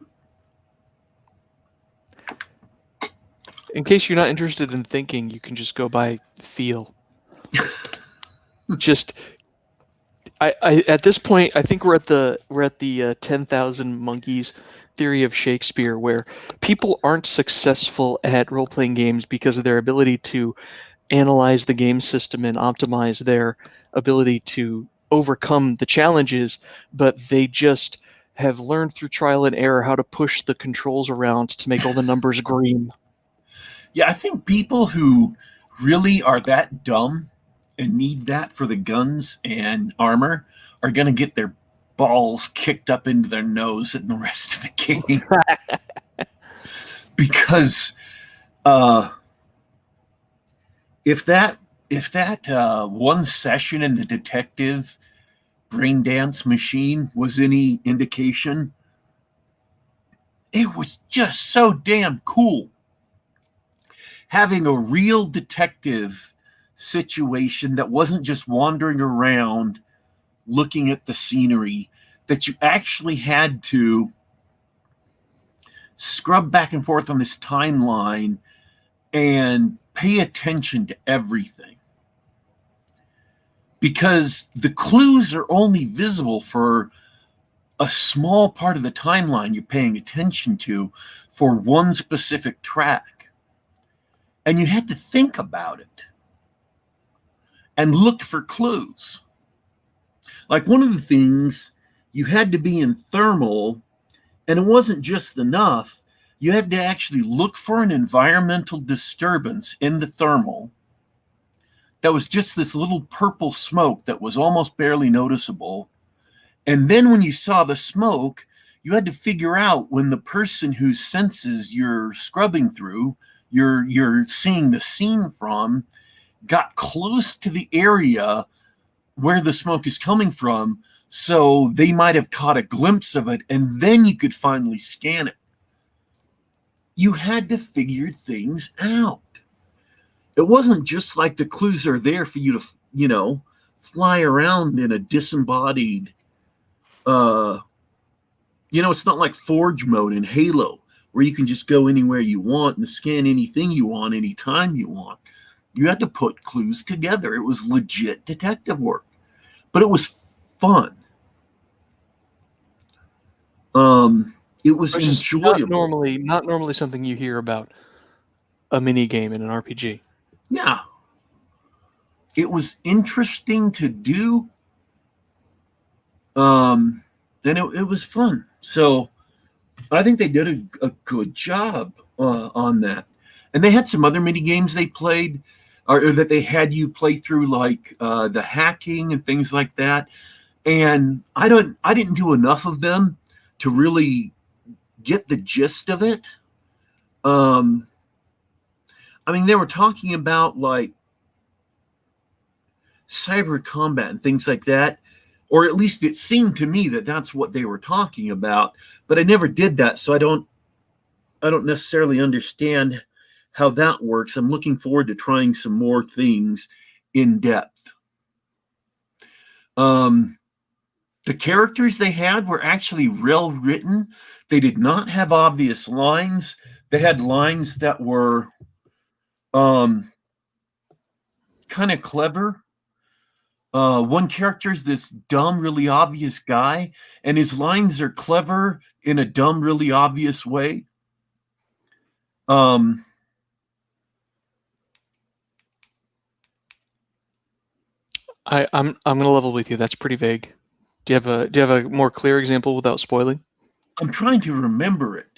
In case you're not interested in thinking, you can just go by feel. Just, I at this point, I think we're at the 10,000 monkeys theory of Shakespeare, where people aren't successful at role-playing games because of their ability to analyze the game system and optimize their ability to overcome the challenges, but they just have learned through trial and error how to push the controls around to make all the numbers green. Yeah, I think people who really are that dumb and need that for the guns and armor are going to get their balls kicked up into their nose in the rest of the game. Because if that one session in the detective brain dance machine was any indication, it was just so damn cool. Having a real detective situation that wasn't just wandering around looking at the scenery, that you actually had to scrub back and forth on this timeline and pay attention to everything. Because the clues are only visible for a small part of the timeline you're paying attention to for one specific track. And you had to think about it and look for clues. Like one of the things, you had to be in thermal, and it wasn't just enough. You had to actually look for an environmental disturbance in the thermal that was just this little purple smoke that was almost barely noticeable. And then when you saw the smoke, you had to figure out when the person whose senses you're scrubbing through, you're seeing the scene from, got close to the area where the smoke is coming from, so they might have caught a glimpse of it, and then you could finally scan it. You had to figure things out. It wasn't just like the clues are there for you to, fly around in a disembodied, it's not like Forge mode in Halo, where you can just go anywhere you want and scan anything you want anytime you want. You had to put clues together. It was legit detective work, but it was fun. It was enjoyable. Not normally something you hear about a mini game in an RPG. Yeah, it was interesting to do. Then it was fun. So I think they did a good job on that. And they had some other mini games they played, or that they had you play through, like the hacking and things like that. And I didn't do enough of them to really get the gist of it. They were talking about like cyber combat and things like that, or at least it seemed to me that that's what they were talking about. But I never did that, so I don't necessarily understand how that works. I'm looking forward to trying some more things in depth. The characters they had were actually well written. They did not have obvious lines. They had lines that were kind of clever. One character is this dumb, really obvious guy, and his lines are clever in a dumb, really obvious way. I'm gonna level with you. That's pretty vague. Do you have a more clear example without spoiling? I'm trying to remember it.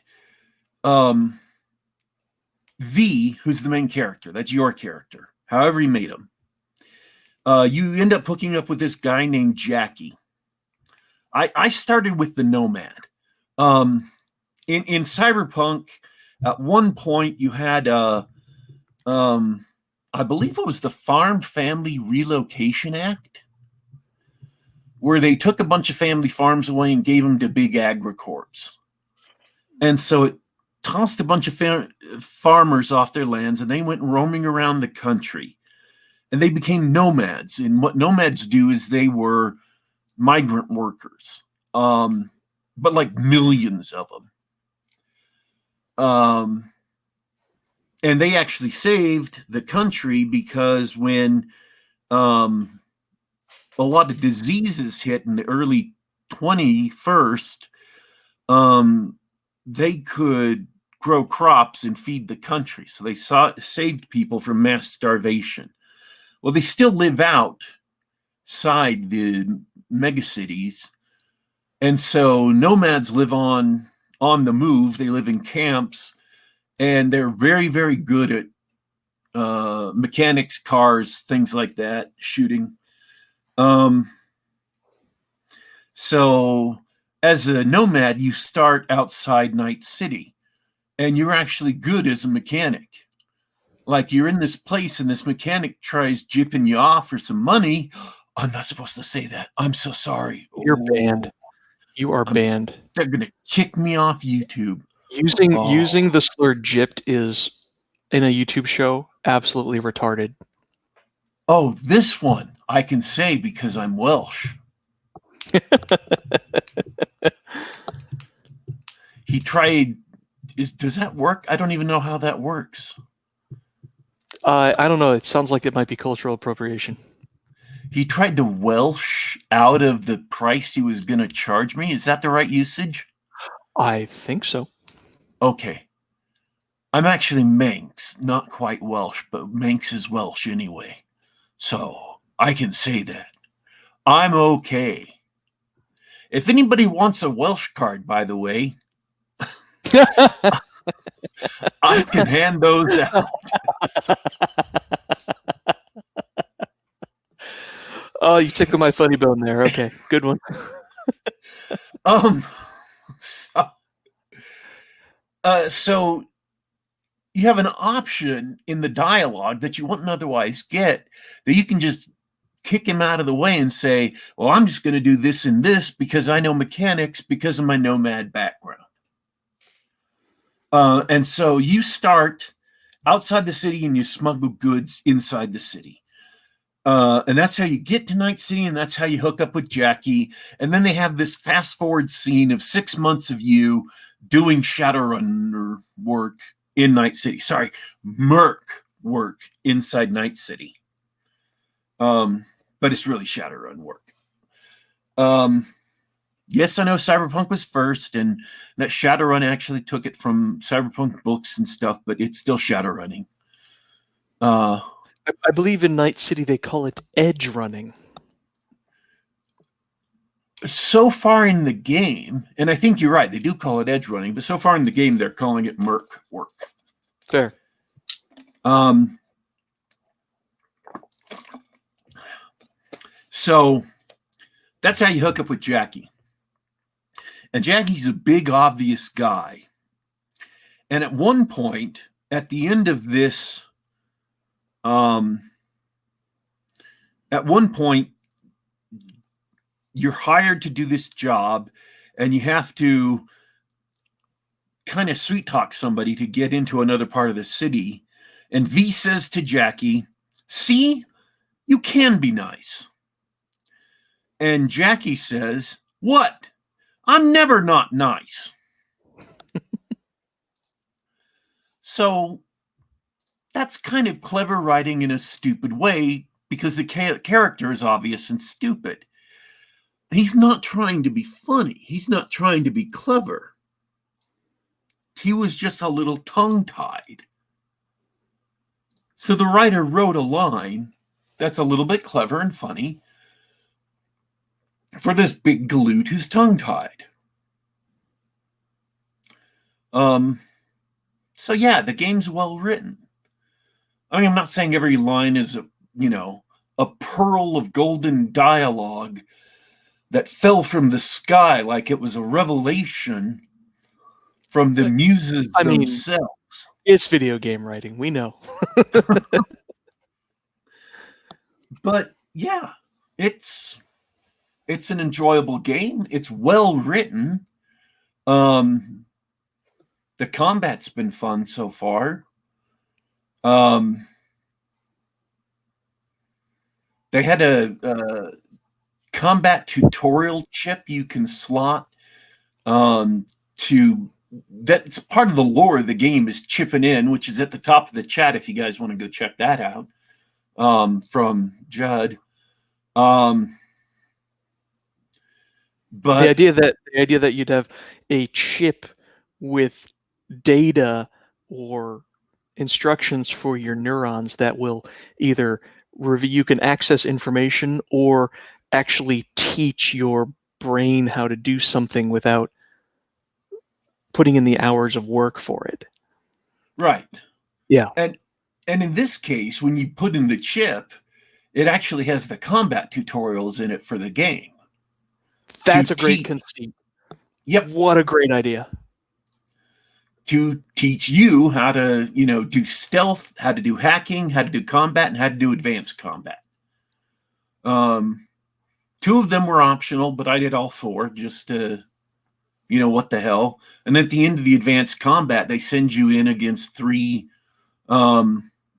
V, who's the main character, that's your character, however you made him. You end up hooking up with this guy named Jackie. I started with the Nomad. In Cyberpunk, at one point you had I believe it was the Farm Family Relocation Act, where they took a bunch of family farms away and gave them to big agricorps. And so it tossed a bunch of farmers off their lands, and they went roaming around the country. And they became nomads. And what nomads do is they were migrant workers, but like millions of them. And they actually saved the country because when a lot of diseases hit in the early 21st, they could grow crops and feed the country. So they saved people from mass starvation. Well, they still live outside the megacities. And so nomads live on the move. They live in camps, and they're very, very good at mechanics, cars, things like that, shooting. So as a nomad, you start outside Night City, and you're actually good as a mechanic. Like, you're in this place and this mechanic tries jipping you off for some money. I'm not supposed to say that. I'm so sorry. You're banned. You are banned. They're going to kick me off YouTube. Using the slur gypped is, in a YouTube show, absolutely retarded. Oh, this one I can say because I'm Welsh. He tried. Does that work? I don't even know how that works. I don't know. It sounds like it might be cultural appropriation. He tried to Welsh out of the price he was going to charge me. Is that the right usage? I think so. Okay. I'm actually Manx, not quite Welsh, but Manx is Welsh anyway. So I can say that. I'm okay. If anybody wants a Welsh card, by the way, I can hand those out. Oh, you tickled my funny bone there. Okay, good one. So you have an option in the dialogue that you wouldn't otherwise get, that you can just kick him out of the way and say, well, I'm just going to do this and this because I know mechanics because of my nomad background. And so you start outside the city and you smuggle goods inside the city. And that's how you get to Night City, and that's how you hook up with Jackie. And then they have this fast forward scene of 6 months of you doing Shadowrunner work in Night City. Sorry, Merc work inside Night City. But it's really Shadowrun work. Yes, I know Cyberpunk was first, and that Shadowrun actually took it from Cyberpunk books and stuff, but it's still Shadowrunning. I believe in Night City they call it edge running. So far in the game, and I think you're right, they do call it edge running, but so far in the game, they're calling it Merc work. Fair. So that's how you hook up with Jackie. And Jackie's a big, obvious guy. And at one point, at the end of this, at one point, you're hired to do this job, and you have to kind of sweet talk somebody to get into another part of the city. And V says to Jackie, "See, you can be nice." And Jackie says, "What? I'm never not nice." So that's kind of clever writing in a stupid way because the character is obvious and stupid. He's not trying to be funny. He's not trying to be clever. He was just a little tongue-tied. So the writer wrote a line that's a little bit clever and funny for this big galoot who's tongue-tied. So yeah, the game's well written. I mean, I'm not saying every line is a pearl of golden dialogue that fell from the sky like it was a revelation from the muses themselves. It's video game writing, we know. But yeah, it's an enjoyable game. It's well written. The combat's been fun so far. They had a combat tutorial chip you can slot to that's part of the lore of the game is chipping in, which is at the top of the chat if you guys want to go check that out from Judd. But the idea that you'd have a chip with data or instructions for your neurons that will either you can access information or actually teach your brain how to do something without putting in the hours of work for it. Right. Yeah. And in this case, when you put in the chip, it actually has the combat tutorials in it for the game. That's a great conceit. Yep. What a great idea. To teach you how to, do stealth, how to do hacking, how to do combat, and how to do advanced combat. 2 of them were optional, but I did all 4 just to, what the hell. And at the end of the advanced combat, they send you in against 3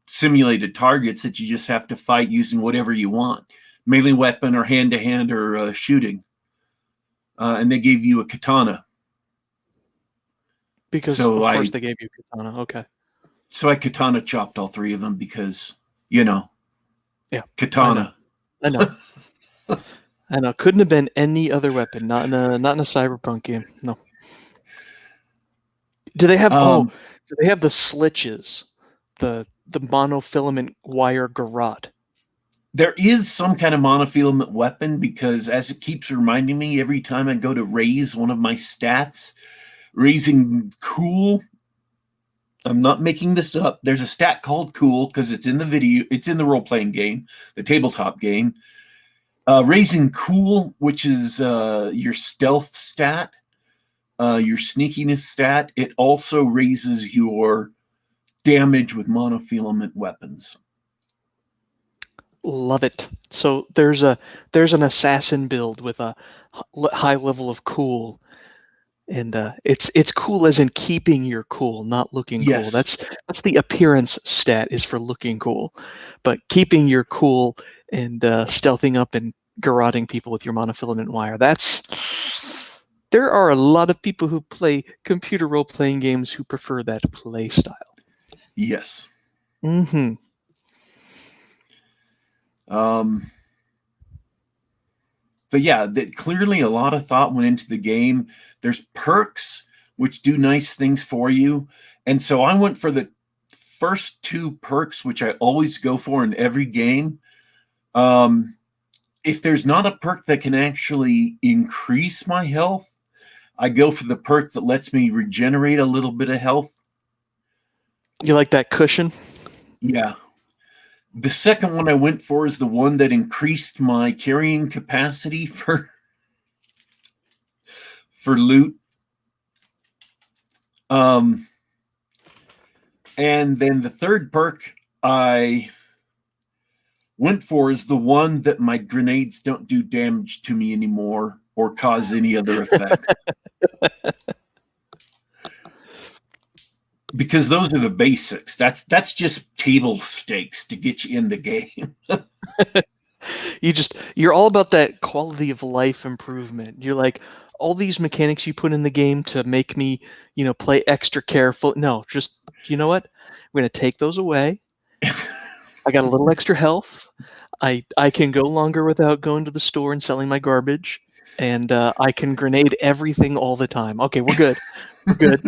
simulated targets that you just have to fight using whatever you want. Melee weapon or hand-to-hand or shooting. And they gave you a katana. Because of course they gave you katana. Okay. So I katana chopped all 3 of them because, yeah, katana. I know. I know. Couldn't have been any other weapon. Not in a Cyberpunk game. No. Do they have do they have the slitches? The monofilament wire garrote? There is some kind of monofilament weapon because as it keeps reminding me every time I go to raise one of my stats, raising cool. I'm not making this up. There's a stat called cool because it's in the video. It's in the role-playing game, the tabletop game. Raising cool, which is your stealth stat, your sneakiness stat. It also raises your damage with monofilament weapons. Love it. So there's an assassin build with a high level of cool. And it's cool as in keeping your cool, not looking cool. That's the appearance stat is for looking cool, but keeping your cool and stealthing up and garroting people with your monofilament wire. There are a lot of people who play computer role-playing games who prefer that play style. Yes. Mm-hmm. But yeah, clearly a lot of thought went into the game. There's perks which do nice things for you. And so I went for the first 2 perks, which I always go for in every game. If there's not a perk that can actually increase my health, I go for the perk that lets me regenerate a little bit of health. You like that cushion? Yeah. The second one I went for is the one that increased my carrying capacity for loot. And then the third perk I went for is the one that my grenades don't do damage to me anymore or cause any other effect. because those are the basics. That's just table stakes to get you in the game. You're all about that quality of life improvement. You're like, all these mechanics you put in the game to make me, play extra careful. No, just, you know what? We're going to take those away. I got a little extra health. I can go longer without going to the store and selling my garbage. And I can grenade everything all the time. Okay, we're good. We're good.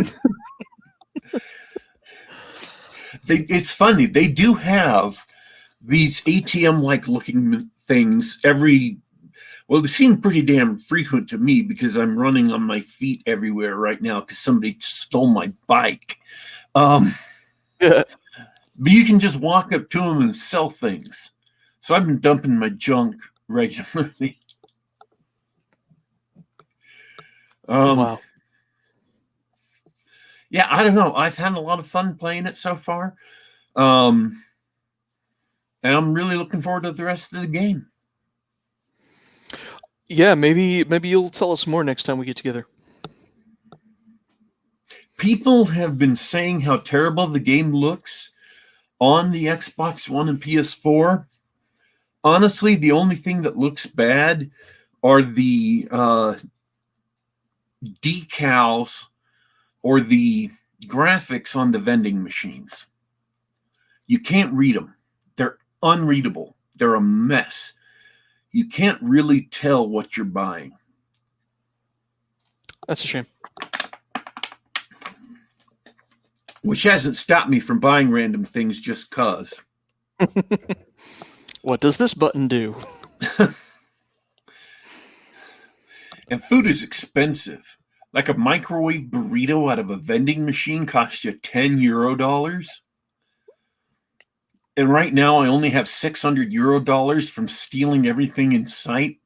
It's funny. They do have these ATM-like looking things well, they seem pretty damn frequent to me because I'm running on my feet everywhere right now because somebody stole my bike. But you can just walk up to them and sell things. So I've been dumping my junk regularly. Wow. Yeah, I don't know. I've had a lot of fun playing it so far. And I'm really looking forward to the rest of the game. Yeah, maybe you'll tell us more next time we get together. People have been saying how terrible the game looks on the Xbox One and PS4. Honestly, the only thing that looks bad are the decals or the graphics on the vending machines. You can't read them. They're unreadable. They're a mess. You can't really tell what you're buying. That's a shame. Which hasn't stopped me from buying random things just cause. What does this button do? And food is expensive. Like a microwave burrito out of a vending machine costs you €10. And right now I only have €600 from stealing everything in sight.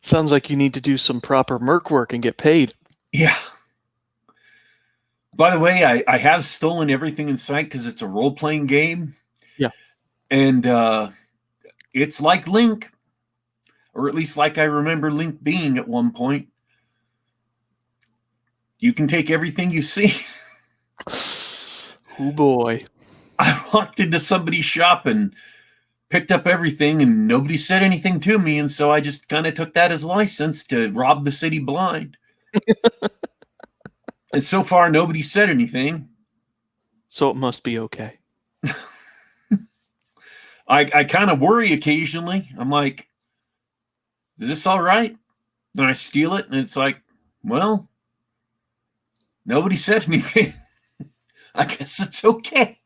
Sounds like you need to do some proper merc work and get paid. Yeah. By the way, I have stolen everything in sight because it's a role-playing game. Yeah. And it's like Link. Or at least like I remember Link being at one point. You can take everything you see. Oh boy. I walked into somebody's shop and picked up everything and nobody said anything to me. And so I just kind of took that as license to rob the city blind. And so far, nobody said anything. So it must be okay. I kind of worry occasionally. I'm like, is this all right? Then I steal it and it's like, well, nobody said anything. I guess it's okay.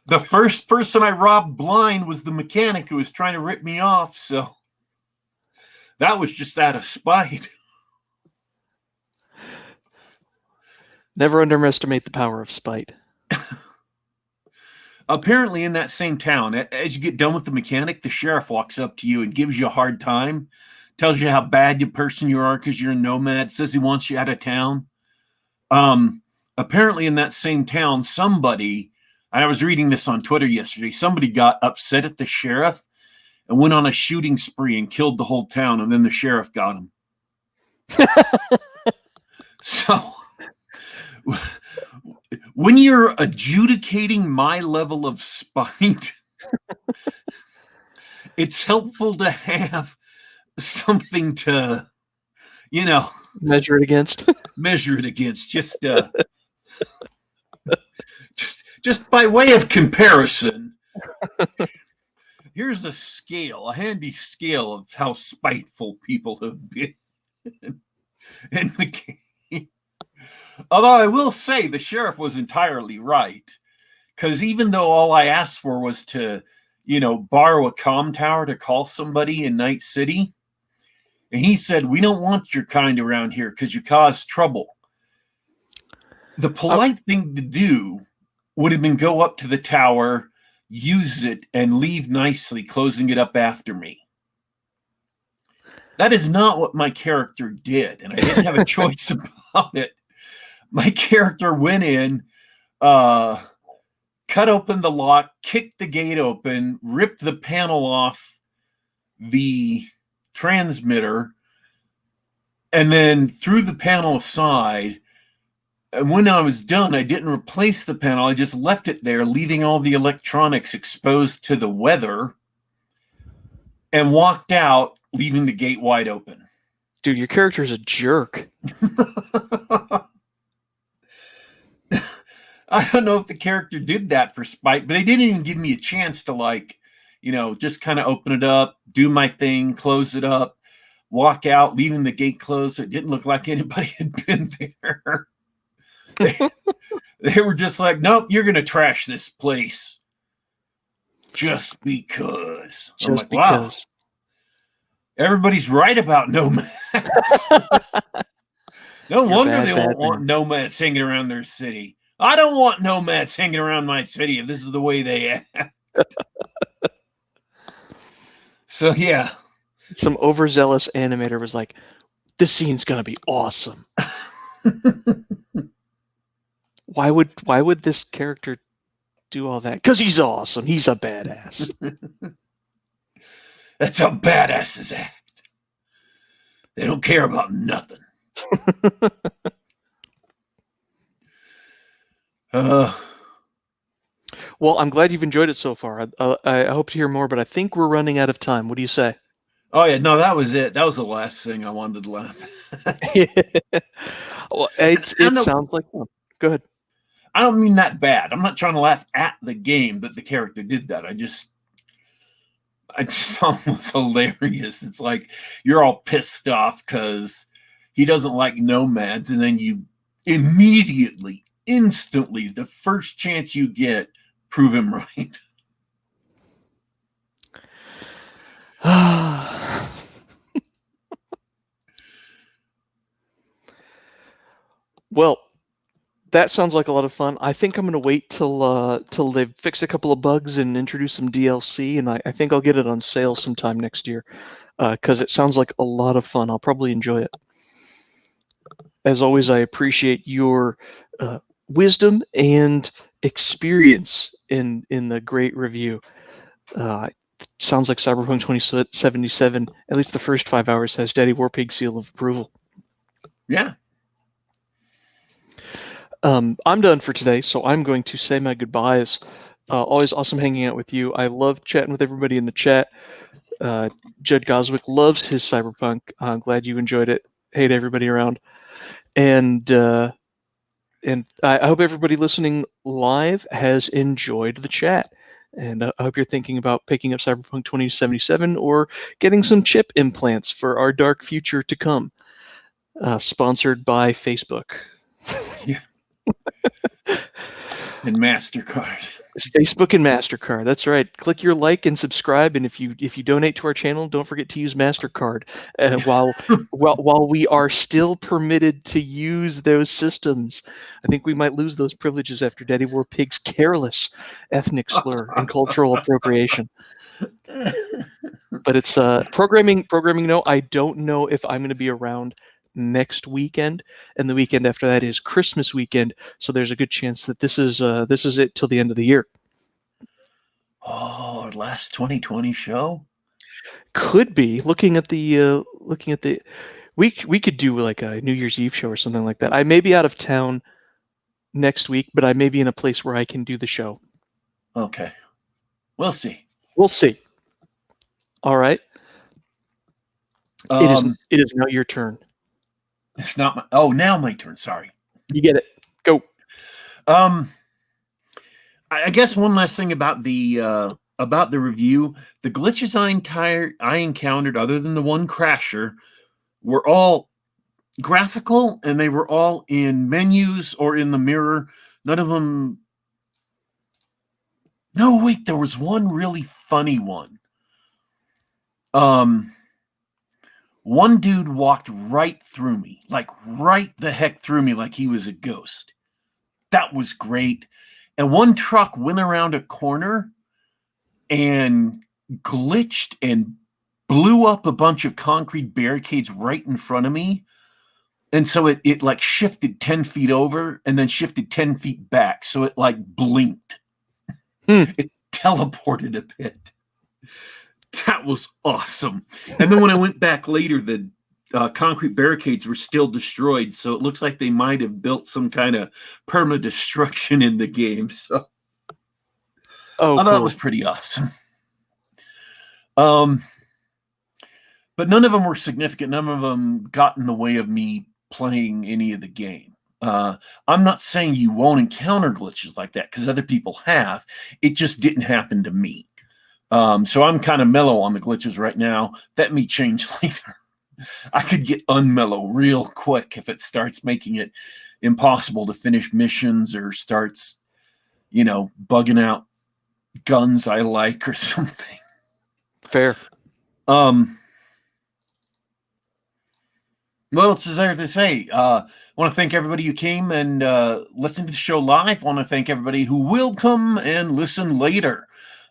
The first person I robbed blind was the mechanic who was trying to rip me off, so that was just out of spite. Never underestimate the power of spite. Apparently in that same town, as you get done with the mechanic, the sheriff walks up to you and gives you a hard time, tells you how bad a person you are because you're a nomad, says he wants you out of town. Apparently in that same town, I was reading this on Twitter yesterday, somebody got upset at the sheriff and went on a shooting spree and killed the whole town, and then the sheriff got him. So when you're adjudicating my level of spite, it's helpful to have something to, measure it against. Measure it against. Just by way of comparison, here's a handy scale of how spiteful people have been in the game. Although I will say the sheriff was entirely right, because even though all I asked for was to, borrow a comm tower to call somebody in Night City, and he said, we don't want your kind around here because you cause trouble. The polite thing to do would have been go up to the tower, use it, and leave nicely, closing it up after me. That is not what my character did, and I didn't have a choice about it. My character went in, cut open the lock, kicked the gate open, ripped the panel off the transmitter, and then threw the panel aside, And when I was done, I didn't replace the panel. I just left it there, leaving all the electronics exposed to the weather, and walked out, leaving the gate wide open. Dude, your character's a jerk. I don't know if the character did that for spite, but they didn't even give me a chance to, like, just kind of open it up, do my thing, close it up, walk out, leaving the gate closed. It didn't look like anybody had been there. They were just like, nope, you're going to trash this place just because. Just I'm like, because. wow. Everybody's right about nomads. No wonder they won't want nomads hanging around their city. I don't want nomads hanging around my city if this is the way they act. So, yeah. Some overzealous animator was like, this scene's going to be awesome. Why would this character do all that? Because he's awesome. He's a badass. That's how badasses act. They don't care about nothing. Well, I'm glad you've enjoyed it so far. I hope to hear more, but I think we're running out of time. What do you say? Oh, yeah. No, that was it. That was the last thing I wanted to laugh at. Well, it sounds like fun. Go ahead. I don't mean that bad. I'm not trying to laugh at the game that the character did that. I just thought it was hilarious. It's like you're all pissed off because he doesn't like nomads, and then you immediately, instantly, the first chance you get, prove him right. Well, that sounds like a lot of fun. I think I'm going to wait till they've fixed a couple of bugs and introduced some DLC, and I think I'll get it on sale sometime next year because it sounds like a lot of fun. I'll probably enjoy it. As always, I appreciate your wisdom and experience in the great review. Sounds like Cyberpunk 2077, at least the first 5 hours, has Daddy Warpig seal of approval. Yeah. I'm done for today, so I'm going to say my goodbyes. Always awesome hanging out with you. I love chatting with everybody in the chat. Judd Goswick loves his Cyberpunk. I'm glad you enjoyed it. Hey to everybody around. And I hope everybody listening live has enjoyed the chat. And I hope you're thinking about picking up Cyberpunk 2077 or getting some chip implants for our dark future to come. Sponsored by Facebook. Yeah. And MasterCard. It's Facebook and MasterCard. That's right. Click your like and subscribe, and if you donate to our channel, don't forget to use MasterCard. While we are still permitted to use those systems, I think we might lose those privileges after Daddy Warpig's careless ethnic slur and cultural appropriation. But it's programming. No, I don't know if I'm going to be around next weekend, and the weekend after that is Christmas weekend, so there's a good chance that this is it till the end of the year. Oh, last 2020 show? Could be. Looking at the we could do like a New Year's Eve show or something like that. I may be out of town next week, but I may be in a place where I can do the show. Okay. We'll see. All right. It is now your turn. It's not my... now my turn. Sorry. You get it. Go. I guess one last thing about the review. The glitches I encountered, other than the one crasher, were all graphical, and they were all in menus or in the mirror. None of them... No, wait, there was one really funny one. One dude walked right through me, like right the heck through me, like he was a ghost. That was great. And one truck went around a corner and glitched and blew up a bunch of concrete barricades right in front of me. And so it like shifted 10 feet over and then shifted 10 feet back. So it like blinked. It teleported a bit. That was awesome. And then when I went back later, the concrete barricades were still destroyed. So it looks like they might have built some kind of perma-destruction in the game. So Oh, I thought it cool. was pretty awesome. But none of them were significant. None of them got in the way of me playing any of the game. I'm not saying you won't encounter glitches like that because other people have. It just didn't happen to me. So I'm kind of mellow on the glitches right now. That may change later. I could get unmellow real quick if it starts making it impossible to finish missions or starts, bugging out guns I like or something. Fair. What else is there to say? I want to thank everybody who came and listened to the show live. I want to thank everybody who will come and listen later.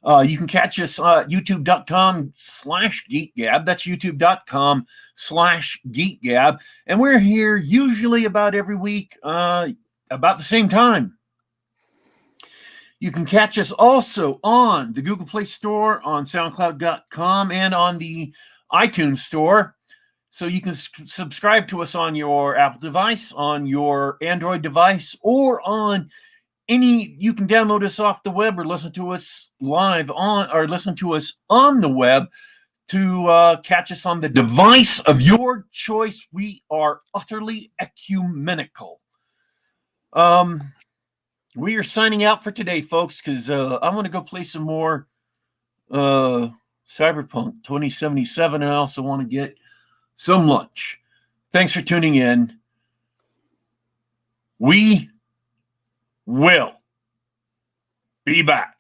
You can catch us at youtube.com/GeekGab. That's youtube.com/GeekGab. And we're here usually about every week, about the same time. You can catch us also on the Google Play Store, on SoundCloud.com, and on the iTunes Store. So you can subscribe to us on your Apple device, on your Android device, or on you can download us off the web or listen to us live listen to us on the web to catch us on the device of your choice. We are utterly ecumenical. We are signing out for today, folks, because I'm going to go play some more Cyberpunk 2077, and I also want to get some lunch. Thanks for tuning in. We will be back.